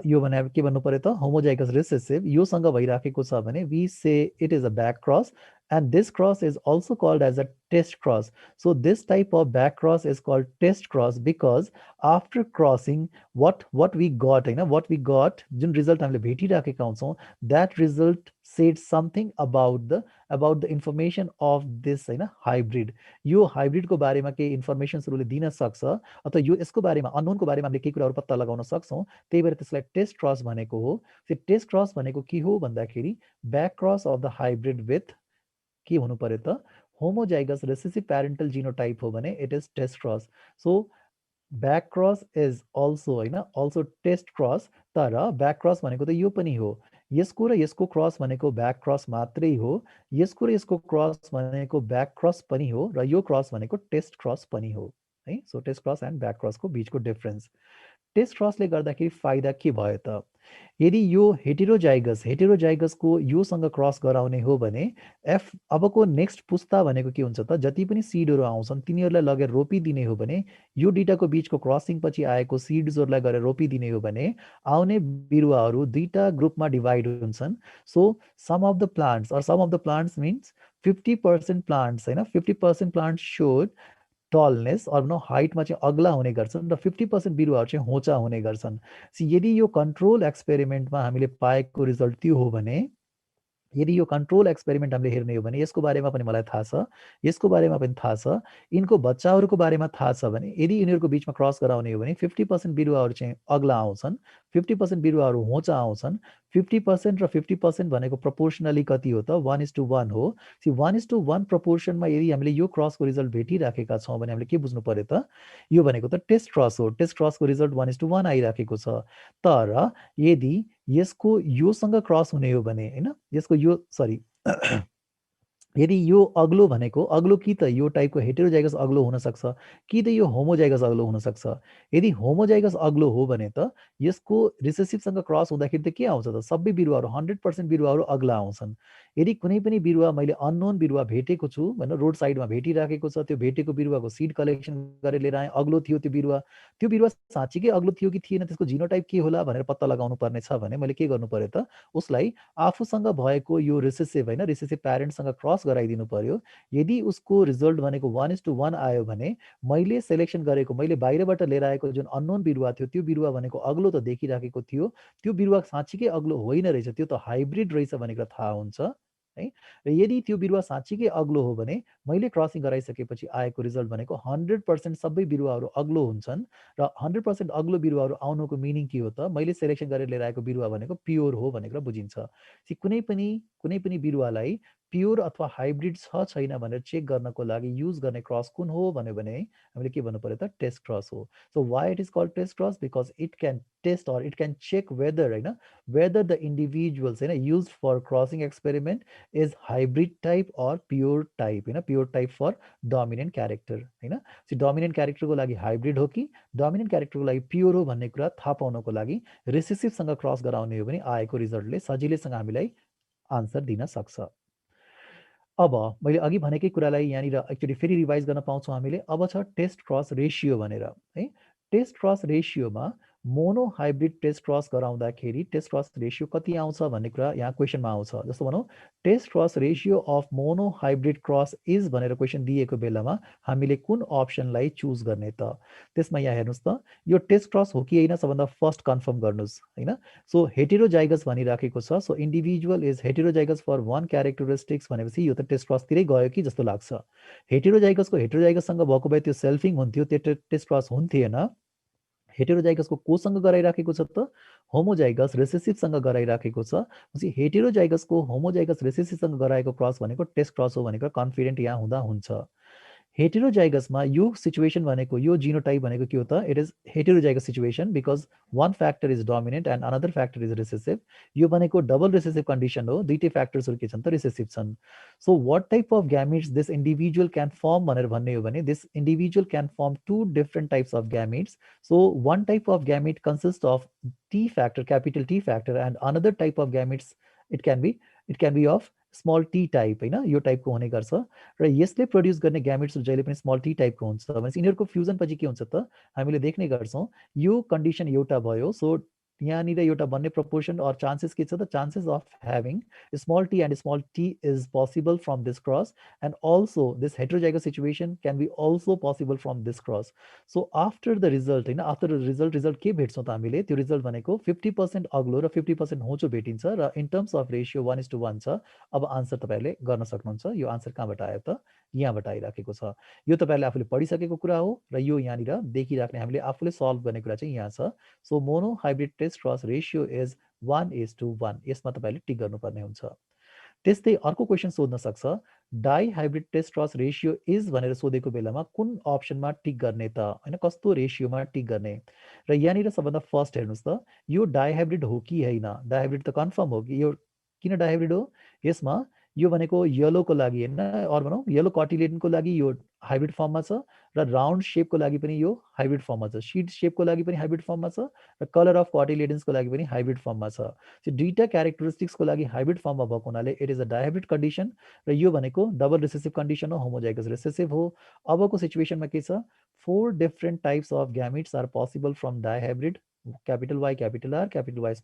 यो भने के भन्नु पर्यो त, होमोजाइगस रिसेसिभ योसँग भइराखेको छ भने we say it is a back cross. and this cross is also called as a test cross. So this type of back cross is called test cross because after crossing what we got होइन what we got जुन रिजल्ट हामीले भेटिराखेका हुन्छौँ that result said something about the information of this होइन हाइब्रिड यो हाइब्रिडको बारेमा केही इन्फर्मेसन्सहरूले दिन सक्छ अथवा यो यसको बारेमा अननोनको बारेमा हामीले केही कुराहरू पत्ता लगाउन सक्छौँ त्यही भएर त्यसलाई टेस्ट क्रस भनेको हो त्यो टेस्ट क्रस भनेको के हो भन्दाखेरि back cross of the hybrid with के हुनु पर्यो त होमोजाइगस रेसेसिभ प्यारेन्टल जिनोटाइप हो भने it is test cross so back cross is also होइन अल्सो टेस्ट क्रस तर ब्याक क्रस भनेको त यो पनि हो यसको र यसको क्रस भनेको ब्याक क्रस मात्रै हो यसको र यसको क्रस भनेको ब्याक क्रस पनि हो र यो क्रस भनेको टेस्ट क्रस पनि हो है so test cross and back क्रसको बिचको डिफरेन्स टेस्ट क्रसले गर्दाखेरि फाइदा के भयो त यदि यो हेटेरोजाइगसको योसँग क्रस गराउने हो भने अबको नेक्स्ट पुस्ता भनेको के हुन्छ त जति पनि सिडहरू आउँछन् तिनीहरूलाई लगेर रोपिदिने हो भने यो दुईटाको बिचको क्रसिङ पछि आएको सिड्सहरूलाई गरेर रोपिदिने हो भने आउने बिरुवाहरू दुईटा ग्रुपमा डिभाइड हुन्छन् so some of the plants means 50% plants होइन 50% प्लान्ट्स सोड टलनेस अर नो हाइटमा चाहिँ अग्ला हुने गर्छन् र 50% बिरुवाहरू चाहिँ होचा हुने गर्छन् यदि यो कन्ट्रोल एक्सपेरिमेन्टमा हामीले पाएको रिजल्ट त्यो हो भने यदि यो कन्ट्रोल एक्सपेरिमेन्ट हामीले हेर्ने हो भने यसको बारेमा पनि मलाई थाहा छ यसको बारेमा पनि थाहा छ यिनको बच्चाहरूको बारेमा थाहा छ भने यदि यिनीहरूको बिचमा क्रस गराउने हो भने 50% बिरुवाहरू चाहिँ अग्ला आउँछन् 50% बिरुवाहरू होचा आउँछन् 50% र 50% भनेको प्रपोर्सनली कति हो त 1:1 हो 1:1 प्रपोर्सनमा यदि हामीले यो क्रसको रिजल्ट भेटिराखेका छौँ भने हामीले के बुझ्नु पर्यो त यो भनेको त टेस्ट क्रस हो टेस्ट क्रसको रिजल्ट 1:1 आइराखेको छ तर यदि यसको योसँग क्रस हुने हो भने होइन यसको यो सरी यदि यो अग्लो भनेको अग्लो कि त यो टाइपको हेटेरोजाइगस अग्लो हुनसक्छ कि त यो होमोजाइगस अग्लो हुनसक्छ यदि होमोजाइगस अग्लो हो भने त यसको रिसेसिभसँग क्रस हुँदाखेरि त के आउँछ त सबै बिरुवाहरू 100% बिरुवाहरू अग्ला आउँछन् यदि कुनै पनि बिरुवा मैले अननोन बिरुवा भेटेको छु भनेर रोड साइडमा भेटिराखेको छ त्यो भेटेको बिरुवाको सिड कलेक्सन गरेर लिएर आएँ अग्लो थियो त्यो बिरुवा साँच्चीकै अग्लो थियो कि थिएन त्यसको जिनोटाइप के होला भनेर पत्ता लगाउनु पर्ने छ भने मैले के गर्नु पर्यो त उसलाई आफूसँग भएको यो रिसेसिभ होइन रिसेसिभ प्यारेन्टसँग क्रस गराइदिनु पर्यो यदि उसको रिजल्ट भनेको 1:1 आयो भने मैले सेलेक्सन गरेको मैले बाहिरबाट लिएर आएको जुन अननोन बिरुवा थियो त्यो बिरुवा भनेको अग्लो त देखिराखेको थियो त्यो बिरुवा साँच्चीकै अग्लो होइन रहेछ त्यो त हाइब्रिड रहेछ भनेर थाहा हुन्छ है र यदि त्यो बिरुवा साँच्चीकै अग्लो हो भने मैले क्रसिङ गराइसकेपछि आएको रिजल्ट भनेको 100% सबै बिरुवाहरू अग्लो हुन्छन् र 100% अग्लो बिरुवाहरू आउनुको मिनिङ के हो त मैले सेलेक्सन गरेर लिएर आएको बिरुवा भनेको प्योर हो भनेर बुझिन्छ कुनै पनि बिरुवालाई प्योर अथवा हाइब्रिड छ छैन भनेर चेक गर्नको लागि युज गर्ने क्रस कुन हो भन्यो भने हामीले के भन्नु पर्यो त टेस्ट क्रस हो so why it is called test cross because it can test or it can check whether होइन वेदर द इन्डिभिजुअल्स होइन use for crossing experiment is hybrid type or pure type होइन pure type for dominant character होइन डोमिनेन्ट क्यारेक्टरको लागि हाइब्रिड हो कि डोमिनेन्ट क्यारेक्टरको लागि प्योर हो भन्ने कुरा थाहा पाउनको लागि रिसेसिभसँग क्रस गराउने हो भने आएको रिजल्टले सजिलैसँग हामीलाई आन्सर दिन सक्छ अब मैले अघि भनेकै कुरालाई यहाँनिर एक्चुअली फेरि रिभाइज गर्न पाउँछौँ हामीले अब छ टेस्ट क्रस रेसियो भनेर है टेस्ट क्रस रेसियोमा मोनो हाइब्रिड टेस्ट क्रस गराउँदाखेरि टेस्ट क्रस रेसियो कति आउँछ भन्ने कुरा यहाँ क्वेसनमा आउँछ जस्तो भनौँ test cross ratio of mono hybrid cross is भनेर क्वेसन दिएको बेलामा हामीले कुन अप्सनलाई चुज गर्ने त त्यसमा यहाँ हेर्नुहोस् त यो टेस्ट क्रस हो कि होइन सबभन्दा फर्स्ट कन्फर्म गर्नुहोस् होइन सो हेटेरोजाइगस भनिराखेको छ so individual is heterozygous for one characteristics भनेपछि यो त टेस्ट क्रसतिरै गयो कि जस्तो लाग्छ हेटेरोजाइगससँग भएको भए त्यो सेल्फिङ हुन्थ्यो त्यो टेस्ट क्रस हुन्थेन हेटेरोजाइगसको कोसँग गराइराखेको छ त होमोजाइगस रेसेसिभसँग गराइराखेको छ हेटेरोजाइगसको होमोजाइगस रेसेसिभसँग गराएको क्रस भनेको टेस्ट क्रस हो भनेको कन्फिडेन्ट यहाँ हुँदा हुन्छ हेटेरोजाइगसमा यो सिचुएसन भनेको यो जिनोटाइप भनेको के हो त it is heterozygous situation because one factor is dominant and another factor is recessive यो भनेको डबल रिसेसिभ कन्डिसन हो दुईटै फ्याक्टर्सहरू के छन् त रिसेसिभ छन् so what type of gametes this individual can form भनेर भन्ने हो भने this individual can form two different types of gametes so one type of gamete consist of T factor capital T factor and another type of gametes it can be of small T type होइन यो टाइपको हुने गर्छ र यसले प्रड्युस गर्ने ग्यामेट्सहरू जहिले पनि स्मल टी टाइपको हुन्छ भने यिनीहरूको फ्युजन पछि के हुन्छ त हामीले देख्ने गर्छौँ यो कन्डिसन एउटा भयो सो यहाँनिर एउटा भन्ने proportion or chances के छ त chances of having small t and small t is possible from this cross, and also this heterozygous situation can be also possible from this cross. So after the result हैन, after the result के भेट्छौँ त हामीले, त्यो result भनेको 50% अग्लो र 50% होचो भेटिन्छ र in terms of ratio 1:1 छ। अब आन्सर तपाईहरुले गर्न सक्नुहुन्छ। यो आन्सर कहाँबाट आयो त? यहाँबाट आइराखेको छ। यो तपाईहरुले आफूले पढिसकेको कुरा हो र यो यहाँनिर देखिराख्ने हामीले आफूले सल्भ गर्ने कुरा चाहिँ यहाँ छ। So mono hybrid test cross ratio is 1:1। यसमा तपाईले टिक गर्नुपर्ने हुन्छ। त्यस्तै अर्को क्वेशन सोध्न सक्छ, dihybrid test cross ratio is भनेर सोधेको बेलामा कुन अप्सनमा टिक गर्ने त हैन, कस्तो रेशियोमा टिक गर्ने? र यहाँनिर सबभन्दा फर्स्ट हेर्नुस् त, यो डाई हाइब्रिड हो कि हैन? डाई हाइब्रिड त कन्फर्म हो कि यो किन डाई हाइब्रिड हो? यसमा यो भनेको येलोको लागि हैन, अर भनौँ येलो कटिलेडनको लागि यो हाइब्रिड फर्ममा छ र राउन्ड शेपको लागि पनि यो हाइब्रिड फर्ममा छ। सीड शेपको लागि पनि हाइब्रिड फर्ममा छ र कलर अफ कटिलेडन्सको लागि पनि हाइब्रिड फर्ममा छ। सो दुईटा क्यारेक्टरिस्टिक्सको लागि हाइब्रिड फर्ममा भएको हुनाले it is a dihybrid condition र यो भनेको डबल रिसेसिभ कन्डिसन हो, होमोजाइगस रिसेसिभ हो। अबको सिचुएसनमा के छ? 4 different types of gametes are possible from dihybrid, capital Y capital R, capital Y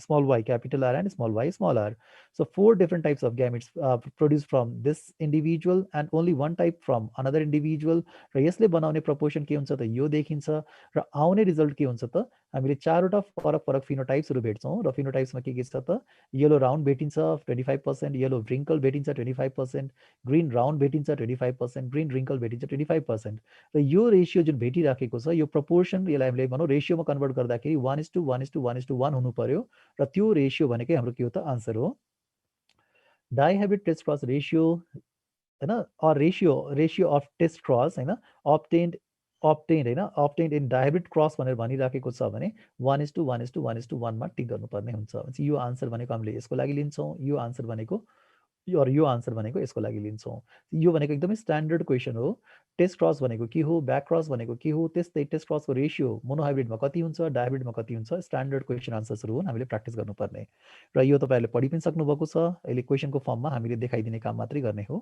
small y capital R and small y small r. So 4 different types of gametes produced from this individual and only one type from another individual. र यसले बनाउने proportion के हुन्छ त यो देखिन्छ र आउने रिजल्ट के हुन्छ त हामीले चारवटा फरक फरक फिनोटाइप्सहरु भेट्छौं र फिनोटाइप्समा के छ त येलो राउन्ड भेटिन्छ 25%, येलो व्रिङ्कल भेटिन्छ 25%, ग्रीन राउन्ड भेटिन्छ 25%, ग्रीन रिङ्कल भेटिन्छ 25%। र यो रेशियो जुन भेटिराखेको छ यो proportion यसलाई हामीले भनौं रेशियोमा कन्भर्ट गर्दाखेरि 1:1:1:1 हुनु पर्यो र त्यो रेशियो भनेकै हाम्रो के हो त आन्सर हो। डाइहाइब्रिड टेस्ट क्रस रेशियो हैन, or ratio of test cross हैन obtained in डाइहाइब्रिड क्रस भनेर भनिराखेको छ भने 1:1:1:1 मा टिक गर्नुपर्ने हुन्छ। यो आन्सर भनेको हामीले यसको लागि लिन्छौं, यो आन्सर भनेको यो आन्सर भनेको यसको लागि लिन्छौं। यो भनेको एकदमै स्ट्यान्डर्ड क्वेशन हो। टेस्ट क्रस भनेको के हो, ब्याक क्रस भनेको के हो, त्यस्तै टेस्ट क्रसको रेशियो मोनोहाइब्रिडमा कति हुन्छ, डाइहाइब्रिडमा कति हुन्छ, स्ट्यान्डर्ड क्वेशन आन्सर्सहरु हुन्, हामीले प्र्याक्टिस गर्नुपर्ने। र यो तपाईहरुले पढि पनि सक्नुभएको छ, अहिले क्वेशनको फर्ममा हामीले देखाइदिने काम मात्रै गर्ने हो।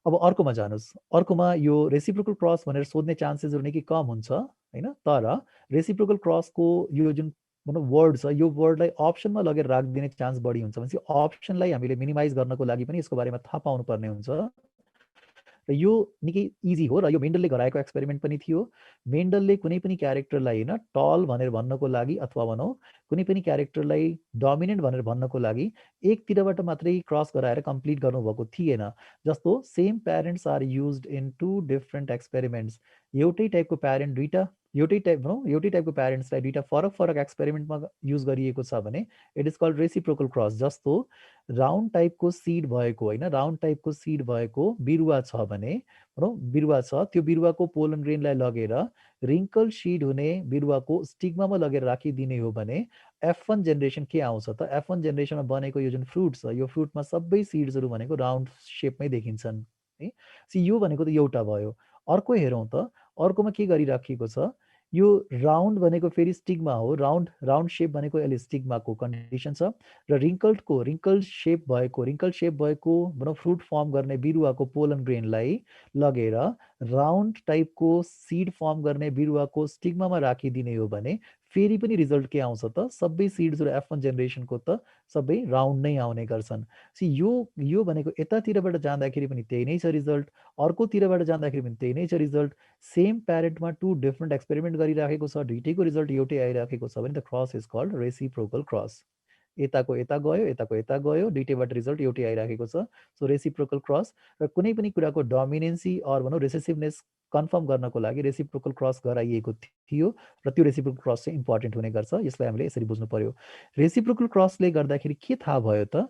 अब अर्कोमा जानुस्। अर्कोमा यो रेसिप्रोकल क्रस भनेर सोध्ने चान्सेसहरु निकै कम हुन्छ हैन, तर रेसिप्रोकल क्रसको यो जुन भनौं वर्ड छ, यो वर्डलाई अप्सनमा लगेर राखिदिने चान्स बढी हुन्छ। भनेपछि अप्सनलाई हामीले मिनिमाइज गर्नको लागि पनि यसको बारेमा थाहा पाउनु पर्ने हुन्छ। र यो निकै इजी हो र यो मेन्डलले गराएको एक्सपेरिमेन्ट पनि थियो। मेन्डलले कुनै पनि क्यारेक्टरलाई हैन टल भनेर भन्नको लागि अथवा भनौं कुनै पनि क्यारेक्टरलाई डोमिनेन्ट भनेर भन्नको लागि एकतिरबाट मात्रै क्रस गराएर कम्प्लिट गर्नुभएको थिएन। जस्तो same parents are used in two different experiments. एउटै टाइपको प्यारेन्ट दुईटा एउटै टाइपको प्यारेन्ट्सलाई दुईटा फरक फरक एक्सपेरिमेन्टमा युज गरिएको छ भने it is called reciprocal cross. जस्तो राउन्ड टाइपको सीड भएको हैन, राउन्ड टाइपको सीड भएको बिरुवा छ भने भनौं बिरुवा छ, त्यो बिरुवाको पोलन ग्रेनलाई लगेर रिङ्कल सीड हुने बिरुवाको स्टिग्मामा लगेर राखिदिने हो भने F1 जेनेरेसन के आउँछ त? F1 जेनेरेसनमा बनेको यो जुन फ्रुट छ, यो फ्रुटमा सबै सीड्सहरु भनेको राउन्ड शेपमै देखिन्छन् है। सो यो भनेको त एउटा भयो। अर्को हेरौं त, अर्कोमा के गरिराखिएको छ? यो राउन्ड भनेको फेरि स्टिग्मा हो, राउन्ड शेप भनेको यसले स्टिग्माको कन्डिसन छ र रिङ्कल शेप भएको भनौं फ्रुट फर्म गर्ने बिरुवाको पोलन ग्रेनलाई लगेर राउन्ड टाइपको सीड फर्म गर्ने बिरुवाको स्टिग्मामा राखिदिने हो भने फेरि पनि रिजल्ट के आउँछ त? सबै सीड्सहरु F1 जेनेरेसनको त सबै राउन्ड नै आउने गर्छन्। सो यो भनेको यतातिरबाट जाँदाखेरि पनि त्यही नै छ रिजल्ट, अर्कोतिरबाट जाँदाखेरि पनि त्यही नै छ रिजल्ट। सेम प्यारेन्टमा टु डिफरेन्ट एक्सपेरिमेन्ट गरिराखेको छ, दुईटैको रिजल्ट एउटै आइराखेको छ भने the cross is called reciprocal cross. यताको यता गयो, यताको यता गयो, दुईटैबाट रिजल्ट एउटै आइराखेको छ। सो रेसिप्रोकल क्रस र कुनै पनि कुराको डोमिनेन्सी अर भनौं रेसेसिभनेस कन्फर्म गर्नको लागि रेसिप्रोकल क्रस गराइएको थियो र त्यो रेसिप्रोकल क्रस चाहिँ इम्पोर्टेन्ट हुने गर्छ। यसलाई हामीले यसरी बुझ्नु पर्यो। रेसिप्रोकल क्रसले गर्दाखेरि के थाहा भयो त?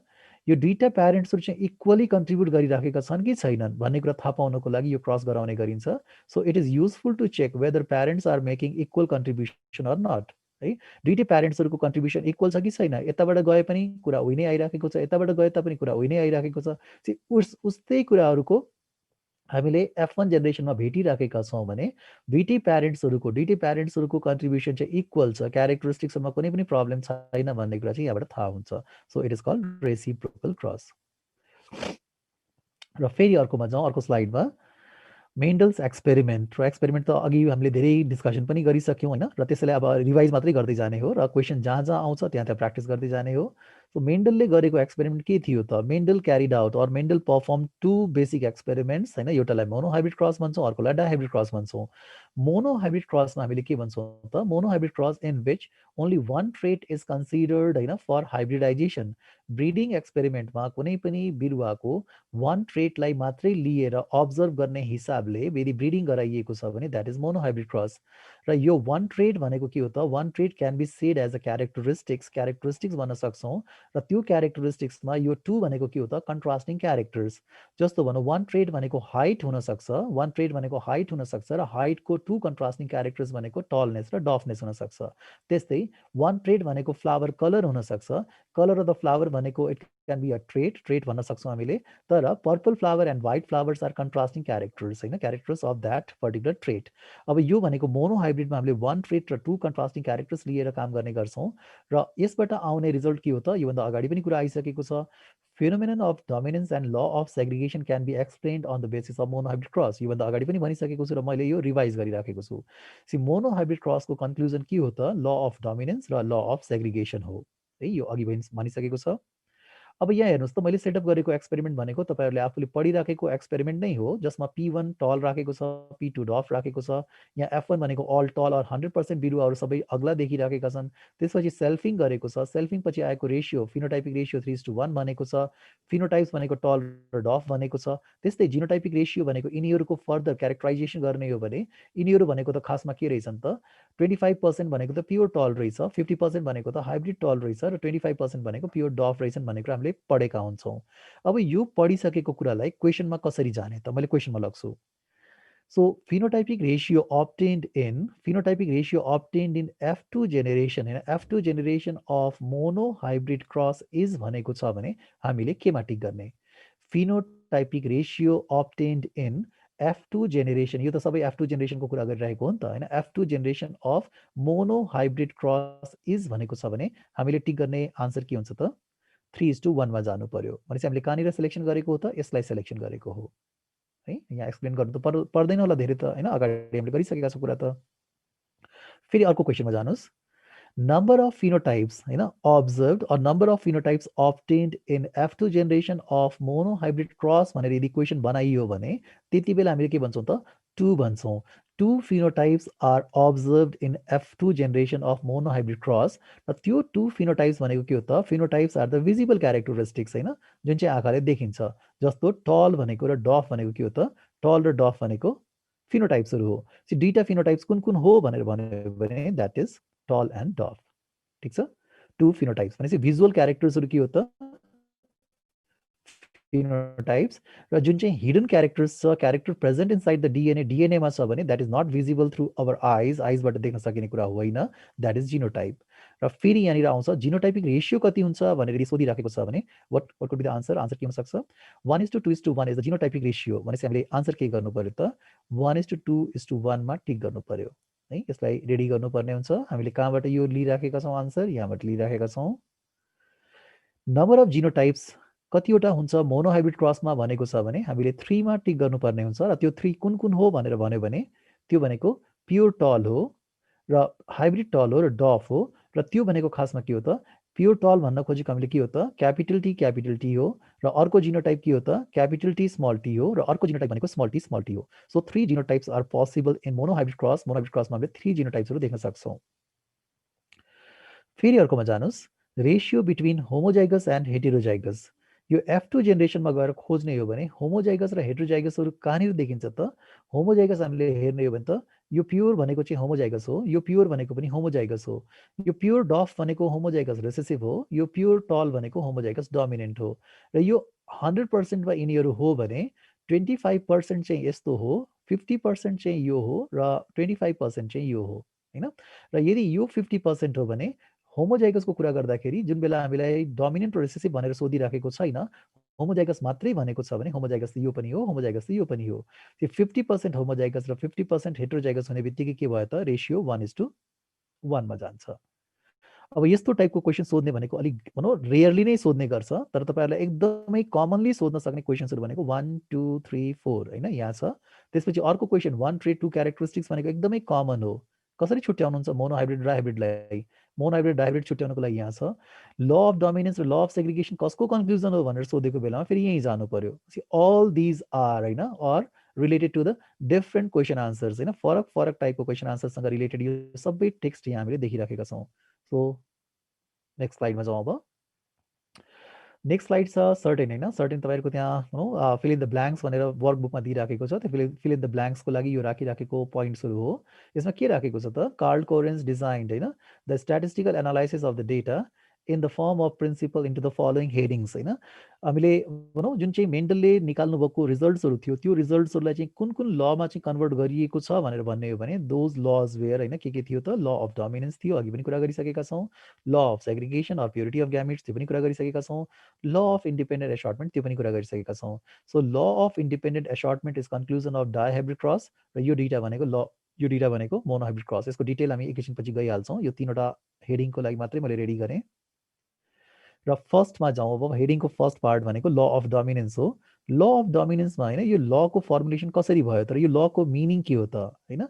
यो दुईटा प्यारेन्ट्सहरु चाहिँ इक्वली कन्ट्रिब्युट गरिराखेका छन् कि छैनन् भन्ने कुरा थाहा पाउनको लागि यो क्रस गराउने गरिन्छ। So it is useful to check whether parents are making equal contribution or not है। दुईटै प्यारेन्ट्सहरुको कन्ट्रिब्युसन इक्वल छ कि छैन, यताबाट गए पनि कुरा उही नै आइराखेको छ, यताबाट गए तापनि कुरा उही नै आइराखेको छ। उस्तै कुराहरुको हामीले F1 जेनेरेसनमा भेटिराखेका छौं भने दुईटै प्यारेन्ट्सहरुको कन्ट्रिब्युसन चाहिँ इक्वल छ, क्यारेक्टरिस्टिक्समा कुनै पनि प्रब्लम छैन भन्ने कुरा चाहिँ यहाँबाट थाहा हुन्छ। So it is called reciprocal cross. र फेरि अर्कोमा जाउँ, अर्को स्लाइडमा। मेन्डल्स एक्सपेरिमेन्ट र एक्सपेरिमेन्ट त अघि हामीले धेरै डिस्कसन पनि गरिसक्यौँ होइन, र त्यसैले अब रिभाइज मात्रै गर्दै जाने हो र क्वेसन जहाँ जहाँ आउँछ त्यहाँ त्यहाँ प्र्याक्टिस गर्दै जाने हो। सो मेन्डलले गरेको एक्सपेरिमेन्ट के थियो त? Mendel carried out or Mendel perform two basic experiments होइन, एउटालाई मोनोहाइब्रिड क्रस भन्छौँ, अर्कोलाई डाइहाइब्रिड क्रस भन्छौँ। मोनोहाइब्रिड क्रसमा हामीले के भन्छौँ त? Monohybrid cross in which only one trait is considered होइन फर हाइब्रिडाइजेसन। ब्रिडिङ एक्सपेरिमेन्टमा कुनै पनि बिरुवाको वान ट्रेटलाई मात्रै लिएर अब्जर्भ गर्ने हिसाबले यदि ब्रिडिङ गराइएको छ भने द्याट इज मोनोहाइब्रिड क्रस। र यो वान ट्रेट भनेको के हो त? One trait can be said as a characteristics भन्न सक्छौँ। र त्यो क्यारेक्टरिस्टिक्समा यो टु भनेको के हो त? Contrasting characters. जस्तो भनौँ वान ट्रेट भनेको हाइट हुनसक्छ, वान ट्रेट भनेको हाइट हुनसक्छ र हाइटको टु कन्ट्रास्टिङ क्यारेक्टर्स भनेको टलनेस र डफनेस हुनसक्छ। त्यस्तै वान ट्रेट भनेको फ्लावर कलर हुनसक्छ, कलर अफ द फ्लावर भनेको it can be a trait भन्न सक्छौँ हामीले। तर purple flower and white flowers are contrasting characters होइन, characters of that particular trait. अब यो भनेको मोनोहाइब्रिडमा हामीले वान ट्रेट र टु कन्ट्रास्टिङ क्यारेक्टर्स लिएर काम गर्ने गर्छौँ। र यसबाट आउने रिजल्ट के हो त? योभन्दा अगाडि पनि कुरा आइसकेको छ। Phenomenon of dominance and law of segregation can be explained on the basis of monohybrid cross. योभन्दा अगाडि पनि भनिसकेको छु र मैले यो रिभाइज गरिराखेको छु। सी मोनोहाइब्रिड क्रसको कन्क्लुजन के हो त? ल अफ डोमिनेन्स र ल अफ सेग्रिगेसन हो है, यो अघि भनिसकेको छ। अब यहाँ हेर्नुहोस् त, मैले सेटअप गरेको एक्सपेरिमेन्ट भनेको तपाईँहरूले आफूले पढिराखेको एक्सपेरिमेन्ट नै हो, जसमा P1 टल राखेको छ, P2 डफ राखेको छ। यहाँ F1 भनेको अल टल और 100% बिरुवाहरू सबै अग्ला देखिराखेका छन्। त्यसपछि सेल्फिङ गरेको छ, सेल्फिङ पछि आएको रेसियो फिनोटाइपिक रेसियो 3:1 भनेको छ। फिनोटाइप्स भनेको टल र डफ भनेको छ। त्यस्तै जिनोटाइपिक रेसियो भनेको यिनीहरूको फर्दर क्यारेक्टराइजेसन गर्ने हो भने यिनीहरू भनेको त खासमा के रहेछन् त? 25% भनेको त प्योर टल रहेछ, 50% भनेको त हाइब्रिड टल रहेछ र 25% भनेको प्योर डफ रहेछन् भनेको हामीले पढेका हुन्छौँ। अब यो पढिसकेको कुरालाई क्वेसनमा कसरी जाने त? मैले क्वेसनमा लग्छु। So phenotypic ratio obtained in F2 generation होइन, F2 generation of monohybrid cross is भनेको छ भने हामीले केमा टिक गर्ने? phenotypic ratio obtained in F2 generation, यो त सबै F2 जेनेरेसनको कुरा गरिरहेको हो नि त होइन। F2 generation of monohybrid cross is भनेको छ भने हामीले टिक गर्ने आन्सर के हुन्छ त? 3:1 मा जानु पर्यो। भनेपछि हामीले कहाँनिर सेलेक्सन गरेको हो त? यसलाई सेलेक्सन गरेको हो है। यहाँ एक्सप्लेन गर्नु त पर्दैन होला धेरै त होइन, अगाडि हामीले गरिसकेका छौँ कुरा त। फेरि अर्को क्वेसनमा जानुहोस्। नम्बर अफ फिनोटाइप्स होइन observed or number of phenotypes obtained in F2 generation of monohybrid cross भनेर यदि क्वेसन बनाइयो भने त्यति बेला हामीले के भन्छौँ त? 2 भन्छौँ। 2 phenotypes are observed in F2 generation of monohybrid cross. र त्यो 2 फिनोटाइप्स भनेको के हो त? Phenotypes are the visible characteristics होइन, जुन चाहिँ आँखाले देखिन्छ। जस्तो टल भनेको र डफ भनेको के हो त? टल र डफ भनेको फिनोटाइप्सहरू हो। दुईटा फिनोटाइप्स कुन कुन हो भनेर भन्यो भने द्याट इज टल एन्ड डफ। ठिक छ, 2 फिनोटाइप्स भनेपछि भिजुअल क्यारेक्टर्सहरू के हो त? फिनोटाइप्स। र जुन चाहिँ हिडन क्यारेक्टर्स छ, क्यारेक्टर प्रेजेन्ट इनसाइड द डिएनएमा छ भने that is not visible through our आइजबाट देख्न सकिने कुरा होइन, द्याट इज जिनोटाइप। र फेरि यहाँनिर आउँछ जिनोटाइपिक रेसियो कति हुन्छ भनेर यदि सोधिराखेको छ भने what could be the answer? Answer के हुनसक्छ? 1:2:1 इज द जिनोटाइपिक रेसियो। भनेपछि हामीले आन्सर के गर्नु पर्यो त? 1:2:1 मा टिक गर्नु पर्यो है। यसलाई रेडी गर्नुपर्ने हुन्छ। हामीले कहाँबाट यो लिइराखेका छौँ आन्सर? यहाँबाट लिइराखेका छौँ। नम्बर अफ जिनोटाइप्स कतिवटा हुन्छ मोनोहाइब्रिड क्रसमा भनेको छ भने हामीले 3 मा टिक गर्नुपर्ने हुन्छ। र त्यो 3 कुन कुन हो भनेर भन्यो भने त्यो भनेको प्योर टल हो र हाइब्रिड टल हो र डफ हो। र त्यो भनेको खासमा के हो त? प्योर टल भन्न खोजेको हामीले के हो त? क्यापिटल टी हो। र अर्को जिनोटाइप के हो त? क्यापिटल टी स्मल टी हो। र अर्को जिनोटाइप भनेको स्मल टी हो। So 3 genotypes are possible in monohybrid cross. Monohybrid क्रसमा हामीले 3 जिनोटाइप्सहरू देख्न सक्छौँ। फेरि अर्कोमा जानुहोस्। Ratio between homozygous and heterozygous. यो F2 जेनेरेसनमा गएर खोज्ने हो भने होमोजाइगस र हेटेरोजाइगसहरू कहाँनिर देखिन्छ त? होमोजाइगस हामीले हेर्ने हो भने त यो प्योर भनेको चाहिँ होमोजाइगस हो, यो प्योर भनेको पनि होमोजाइगस हो। यो प्योर डफ भनेको होमोजाइगस रिसेसिभ हो, यो प्योर टल भनेको होमोजाइगस डोमिनेन्ट हो। र यो 100% मा यिनीहरू हो भने 25% चाहिँ यस्तो हो, 50% चाहिँ यो हो र 25% चाहिँ यो हो होइन। र यदि यो 50% हो भने होमोजाइगसको कुरा गर्दाखेरि जुन बेला हामीलाई डोमिनेन्ट र रिसेसिभ भनेर सोधिराखेको छैन, होमोजाइगस मात्रै भनेको छ भने होमोजाइगस त यो पनि हो, होमोजाइगस त यो पनि हो। त्यो 50% होमोजाइगस र 50% हेटेरोजाइगस हुने बित्तिकै के भयो त? रेसियो 1:1 मा जान्छ। अब यस्तो टाइपको क्वेसन सोध्ने भनेको अलिक भनौँ रेयरली नै सोध्ने गर्छ, तर तपाईँहरूलाई एकदमै कमनली सोध्न सक्ने क्वेसन्सहरू भनेको 1 2 3 4 होइन यहाँ छ। त्यसपछि अर्को क्वेसन 1 ट्रेट 2 क्यारेक्टरिस्टिक्स भनेको एकदमै कमन हो। कसरी छुट्याउनुहुन्छ मोनोहाइब्रिड र हाइब्रिडलाई? मोनोहाइब्रिड डाइब्रिड छुट्याउनको लागि यहाँ छ। ल अफ डोमिनेन्स र ल अफ सेग्रिगेसन कसको कन्क्लुजन हो भनेर सोधेको बेलामा फेरि यहीँ जानु पर्यो। अल दिज आर होइन or related to the different question answers होइन, फरक फरक टाइपको क्वेसन आन्सरसँग रिलेटेड यो सबै टेक्स्ट यहाँ हामीले देखिराखेका छौँ। सो नेक्स्ट स्लाइडमा जाउँ अब। नेक्स्ट स्लाइड छ सर्टेन होइन, सर्टेन तपाईँहरूको त्यहाँ भनौँ फिल इन द ब्ल्याङ्क्स भनेर वर्कबुकमा दिइराखेको छ। त्यो फिल इन द ब्ल्याङ्क्सको लागि यो राखिराखेको पोइन्ट्सहरू हो। यसमा के राखेको छ त, कार्ल कोरेन्स डिजाइन्ड होइन the statistical analysis of the data in the form of principle into the following headings होइन। हामीले भनौँ जुन चाहिँ मेन्डलले निकाल्नु भएको रिजल्ट्सहरू थियो त्यो रिजल्ट्सहरूलाई चाहिँ कुन कुन लमा चाहिँ कन्भर्ट गरिएको छ भनेर भन्ने हो भने दोज लज वेयर होइन के थियो त, ल अफ डोमिनेन्स थियो, अघि पनि कुरा गरिसकेका छौँ। Law of segregation or purity of gametes त्यो पनि कुरा गरिसकेका छौँ। ल अफ इन्डिपेन्डेन्ट एसर्टमेन्ट त्यो पनि कुरा गरिसकेका छौँ। So law of independent assortment is conclusion of dihybrid cross र यो दुईटा भनेको यो दुईटा भनेको मोनोहाइब्रिड क्रस। यसको डिटेल हामी एकैछिनपछि गइहाल्छौँ। यो तीनवटा हेडिङको लागि मात्रै मैले रेडी गरेँ। र फर्स्टमा जाउँ अब। हेडिङको फर्स्ट पार्ट भनेको ल अफ डोमिनेन्स हो। ल अफ डोमिनेन्समा होइन यो लको फर्मुलेसन कसरी भयो, तर यो लको मिनिङ के हो त होइन।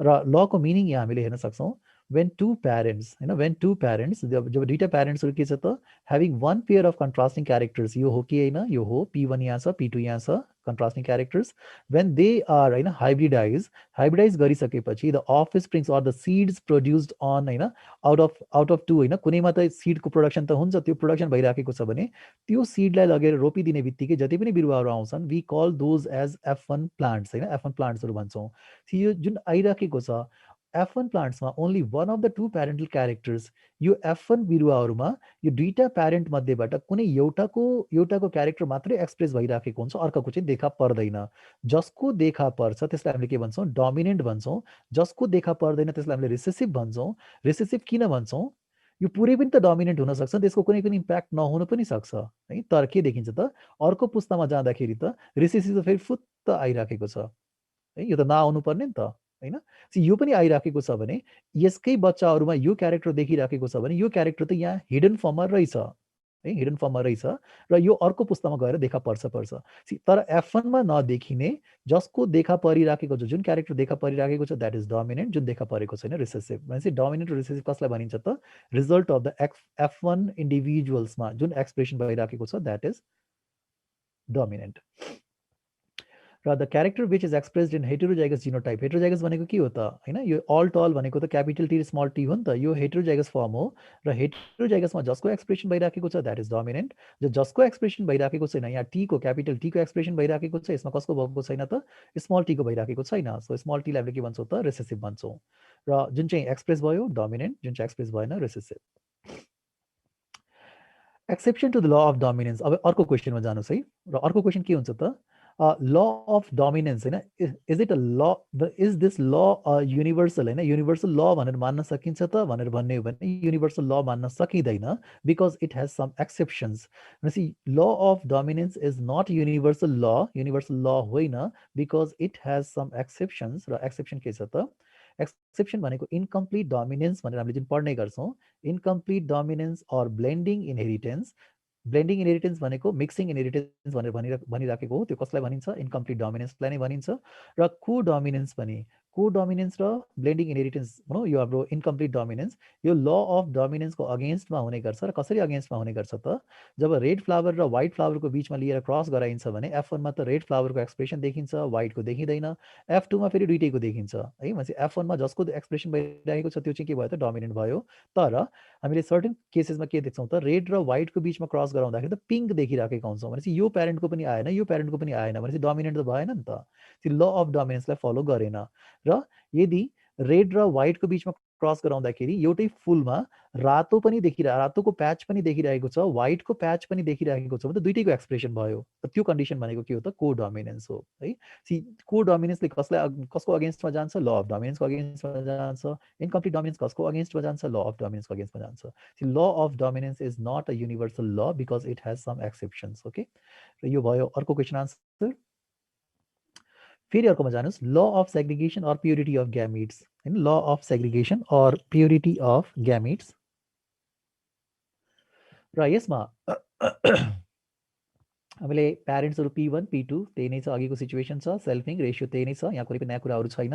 र लको मिनिङ यहाँ हामीले हेर्न सक्छौँ। वेन टु प्यारेन्ट्स होइन, वेन टु प्यारेन्ट्स जब जब दुईवटा प्यारेन्ट्सहरू के छ त, having one pair of contrasting characters, यो हो कि होइन, यो हो P1 यहाँ छ P2 यहाँ छ contrasting characters. When they are होइन हाइब्रिडाइज गरिसकेपछि the offsprings or the seeds produced on होइन आउट अफ टू होइन, कुनैमा त सिडको प्रोडक्सन त हुन्छ, त्यो प्रोडक्सन भइराखेको छ भने त्यो सिडलाई लगेर रोपिदिने बित्तिकै जति पनि बिरुवाहरू आउँछन् we call those as F1 plants होइन, F1 प्लान्ट्सहरू भन्छौँ। यो जुन आइराखेको छ F1 प्लान्ट्समा only one of the two parental characters, यो F1 बिरुवाहरूमा यो दुईटा प्यारेन्ट मध्येबाट कुनै एउटाको क्यारेक्टर मात्रै एक्सप्रेस भइराखेको हुन्छ, अर्काको चाहिँ देखा पर्दैन। जसको देखा पर्छ त्यसलाई हामीले के भन्छौँ, डोमिनेन्ट भन्छौँ। जसको देखा पर्दैन त्यसलाई हामीले रिसेसिभ भन्छौँ। रिसेसिभ किन भन्छौँ, यो पुरै पनि त डोमिनेन्ट हुनसक्छ, त्यसको कुनै पनि इम्प्याक्ट नहुन पनि सक्छ है। तर के देखिन्छ त, अर्को पुस्तामा जाँदाखेरि त रिसेसिभ त फेरि फुत्त आइराखेको छ है, यो त नआउनु पर्ने नि त होइन। यो पनि आइराखेको छ भने यसकै बच्चाहरूमा यो क्यारेक्टर देखिराखेको छ भने यो क्यारेक्टर त यहाँ हिडन फर्ममा रहेछ है, हिडन फर्ममा रहेछ र यो अर्को पुस्तामा गएर देखा पर्छ। तर F1मा नदेखिने जसको देखा परिराखेको छ, जुन क्यारेक्टर देखा परिराखेको छ द्याट इज डोमिनेन्ट, जुन देखा परेको छैन रिसेसिभ। भनेपछि डोमिनेन्ट र रिसेसिभ कसलाई भनिन्छ त, रिजल्ट अफ द F1 इन्डिभिजुअल्समा जुन एक्सप्रेसन भइराखेको छ द्याट इज डोमिनेन्ट। र the character which is expressed in heterozygous genotype, heterozygous भनेको के हो त होइन, यो अल टल भनेको त क्यापिटल टी स्मल टी हो नि त, यो हेटेरोजाइगस फर्म हो। र हेटेरोजाइगसमा जसको एक्सप्रेसन भइराखेको छ द्याट इज डोमिनेन्ट। जसको एक्सप्रेसन भइराखेको छैन, यहाँ टीको क्यापिटल टीको एक्सप्रेसन भइराखेको छ, यसमा कसको भएको छैन त, स्मल टीको भइराखेको छैन। सो स्मल टीलाई हामीले के भन्छौँ त, रिसेसिभ भन्छौँ। र जुन चाहिँ एक्सप्रेस भयो डोमिनेन्ट, जुन चाहिँ एक्सप्रेस भएन recessive. Exception to the law of dominance. अब अर्को क्वेसनमा जानुहोस् है। र अर्को क्वेसन के हुन्छ त, ल अफ डोमिनेन्स होइन, इज इट अ ल, इज दिस ल युनिभर्सल होइन, युनिभर्सल ल भनेर मान्न सकिन्छ त भनेर भन्ने हो भने युनिभर्सल ल मान्न सकिँदैन, because it has some exceptions. भनेपछि law of dominance is not universal law, universal law होइन, because it has some exceptions. र एक्सेप्सन के छ त, एक्सेप्सन भनेको इन्कम्प्लिट डोमिनेन्स भनेर हामीले जुन पढ्ने गर्छौँ, incomplete dominance or blending inheritance. Blending inheritance भनेको मिक्सिङ इनहेरिटेन्स भनेर भनिराखेको हो, त्यो कसलाई भनिन्छ, इन्कम्प्लिट डोमिनेन्सलाई नै भनिन्छ। र को डोमिनेन्स पनि, को डोमिनेन्स र ब्लेन्डिङ इनहेरिटेन्स भनौँ यो हाम्रो इन्कम्प्लिट डोमिनेन्स, यो ल अफ डोमिनेन्सको अगेन्स्टमा हुने गर्छ। र कसरी अगेन्स्टमा हुने गर्छ त, जब रेड फ्लावर र व्हाइट फ्लावरको बिचमा लिएर क्रस गराइन्छ भने F1मा त रेड फ्लावरको एक्सप्रेसन देखिन्छ, व्हाइटको देखिँदैन। F2मा फेरि दुइटैको देखिन्छ है। भनेपछि F1मा जसको एक्सप्रेसन भइरहेको छ त्यो चाहिँ के भयो त, डोमिनेन्ट भयो। तर हामीले सर्टेन केसेसमा के देख्छौँ त, रेड र व्हाइटको बिचमा क्रस गराउँदाखेरि त पिङ्क देखिराखेका हुन्छौँ। भनेपछि यो प्यारेन्टको पनि आएन, यो प्यारेन्टको पनि आएन, भनेपछि डोमिनेन्ट त भएन नि त, त्यो ल अफ डोमिनेन्सलाई फलो गरेन। र यदि रेड र व्हाइटको बिचमा क्रस गराउँदाखेरि एउटै फुलमा रातो पनि रातोको प्याच पनि देखिरहेको छ, व्हाइटको प्याच पनि देखिरहेको छ भने त दुइटैको एक्सप्रेसन भयो। त्यो कन्डिसन भनेको के हो त, को डोमिनेन्स हो है। को डोमिनेन्सले कसको अगेन्स्टमा जान्छ, ल अफ डोमिनेन्सको अगेन्स्टमा जान्छ। इन्कम्प्लिट डोमिनेन्स कसको अगेन्स्टमा जान्छ, ल अफ डोमिनेन्सको अगेन्स्टमा जान्छ। Law of dominance is not a universal law because it has some exceptions. Okay, र यो भयो अर्को क्वेसन आन्सर। फेरि अर्कोमा जानुहोस्, law of segregation or purity of gametes होइन, law of segregation or purity of gametes. र यसमा हामीले प्यारेन्ट्सहरू P1 P2 त्यही नै छ, अघिको सिचुएसन छ, सेल्फिङ रेसियो त्यही नै छ, यहाँ कुनै पनि नयाँ कुराहरू छैन।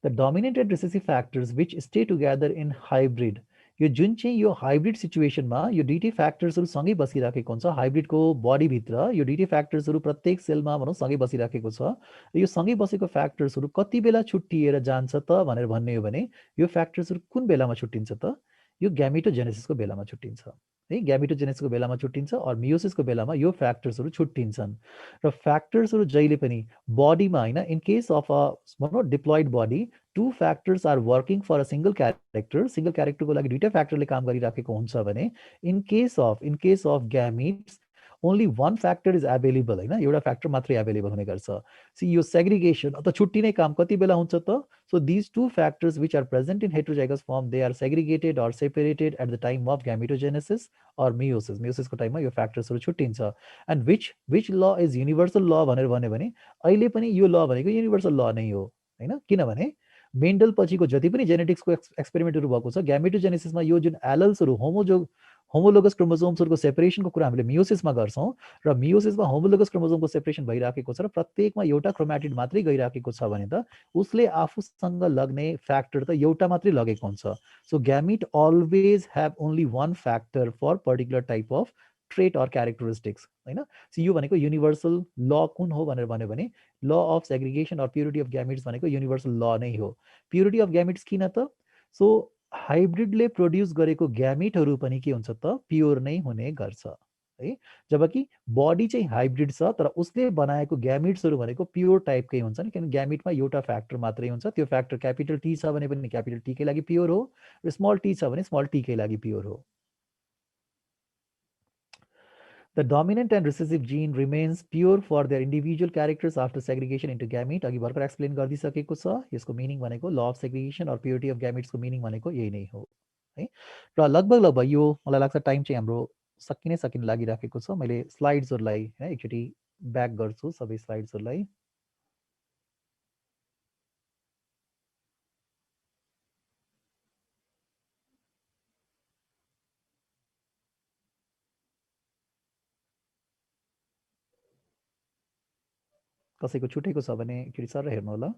The dominant and recessive factors which stay together in hybrid, यो जुन चाहिँ यो हाइब्रिड सिचुएसनमा यो डिटी फ्याक्टर्सहरू सँगै बसिराखेको हुन्छ हाइब्रिडको बडीभित्र, यो डिटी फ्याक्टर्सहरू प्रत्येक सेलमा भनौँ सँगै बसिराखेको छ। र यो सँगै बसेको फ्याक्टर्सहरू कति बेला छुट्टिएर जान्छ त भनेर भन्ने हो भने यो फ्याक्टर्सहरू कुन बेलामा छुट्टिन्छ त, यो ग्यामिटोजेनेसिसको बेलामा छुट्टिन्छ है। ग्यामिटोजेनेसिसको बेलामा छुट्टिन्छ और मियोसिसको बेलामा यो फ्याक्टर्सहरू छुट्टिन्छन्। र फ्याक्टर्सहरू जहिले पनि बडीमा होइन, इन केस अफ अ भनौँ diploid body, two factors are working for a single क्यारेक्टरको लागि दुईटा फ्याक्टरले काम गरिराखेको हुन्छ भने in case of gametes only one factor is available होइन, एउटा फ्याक्टर मात्रै एभाइलेबल हुने गर्छ। सी यो सेग्रिगेसन अथवा छुट्टिने काम कति बेला हुन्छ त, so these two factors which are present in heterozygous form, they are segregated or separated at the time of gametogenesis or meiosis. meiosis को टाइममा यो फ्याक्टर्सहरू छुट्टिन्छ। And which law is universal law भनेर भन्यो भने अहिले पनि यो ल भनेको युनिभर्सल ल नै हो होइन। किनभने मेन्डल पछिको जति पनि जेनेटिक्सको एक्सपेरिमेन्टहरू भएको छ, ग्यामेटोजेनेसिसमा यो जुन एलल्सहरू होमोलोगस क्रोमोजोम्सहरूको सेपरेसनको कुरा हामीले मियोसिसमा गर्छौँ, र मियोसिसमा होमोलोगस क्रोमोजोमको सेपरेसन भइराखेको छ र प्रत्येकमा एउटा क्रोमाटिड मात्रै गइराखेको छ भने त उसले आफूसँग लाग्ने फ्याक्टर त एउटा मात्रै लगेको हुन्छ। So gamete always have only one factor for particular type of trait or characteristics होइन। सो यो भनेको युनिभर्सल ल कुन हो भनेर भन्यो भने law of segregation or purity of gametes भनेको युनिभर्सल ल नै हो। प्युरिटी अफ ग्यामिट्स किन त, सो हाइब्रिडले प्रड्युस गरेको ग्यामिटहरू पनि के हुन्छ त प्योर नै हुने गर्छ है। जबकि बडी चाहिँ हाइब्रिड छ तर उसले बनाएको ग्यामिट्सहरू भनेको प्योर टाइपकै हुन्छ नि, किनभने ग्यामिटमा एउटा फ्याक्टर मात्रै हुन्छ, त्यो फ्याक्टर क्यापिटल टी छ भने पनि क्यापिटल टीकै लागि प्योर हो, र स्मल टी छ भने स्मल टीकै लागि प्योर हो। The dominant and recessive gene remains pure for their individual characters after segregation into gamete. अघि भर्खर एक्सप्लेन गरिदिइसकेको छ। यसको मिनिङ भनेको ल अफ सेग्रिगेसन और प्युरिटी अफ ग्यामेट्सको मिनिङ भनेको यही नै हो है। र लगभग यो मलाई लाग्छ टाइम चाहिँ हाम्रो सकिन लागिराखेको छ। मैले स्लाइड्सहरूलाई है एकचोटि ब्याक गर्छु सबै स्लाइड्सहरूलाई। कसैको छुटेको छ भने एकचोटि सर हेर्नु होला।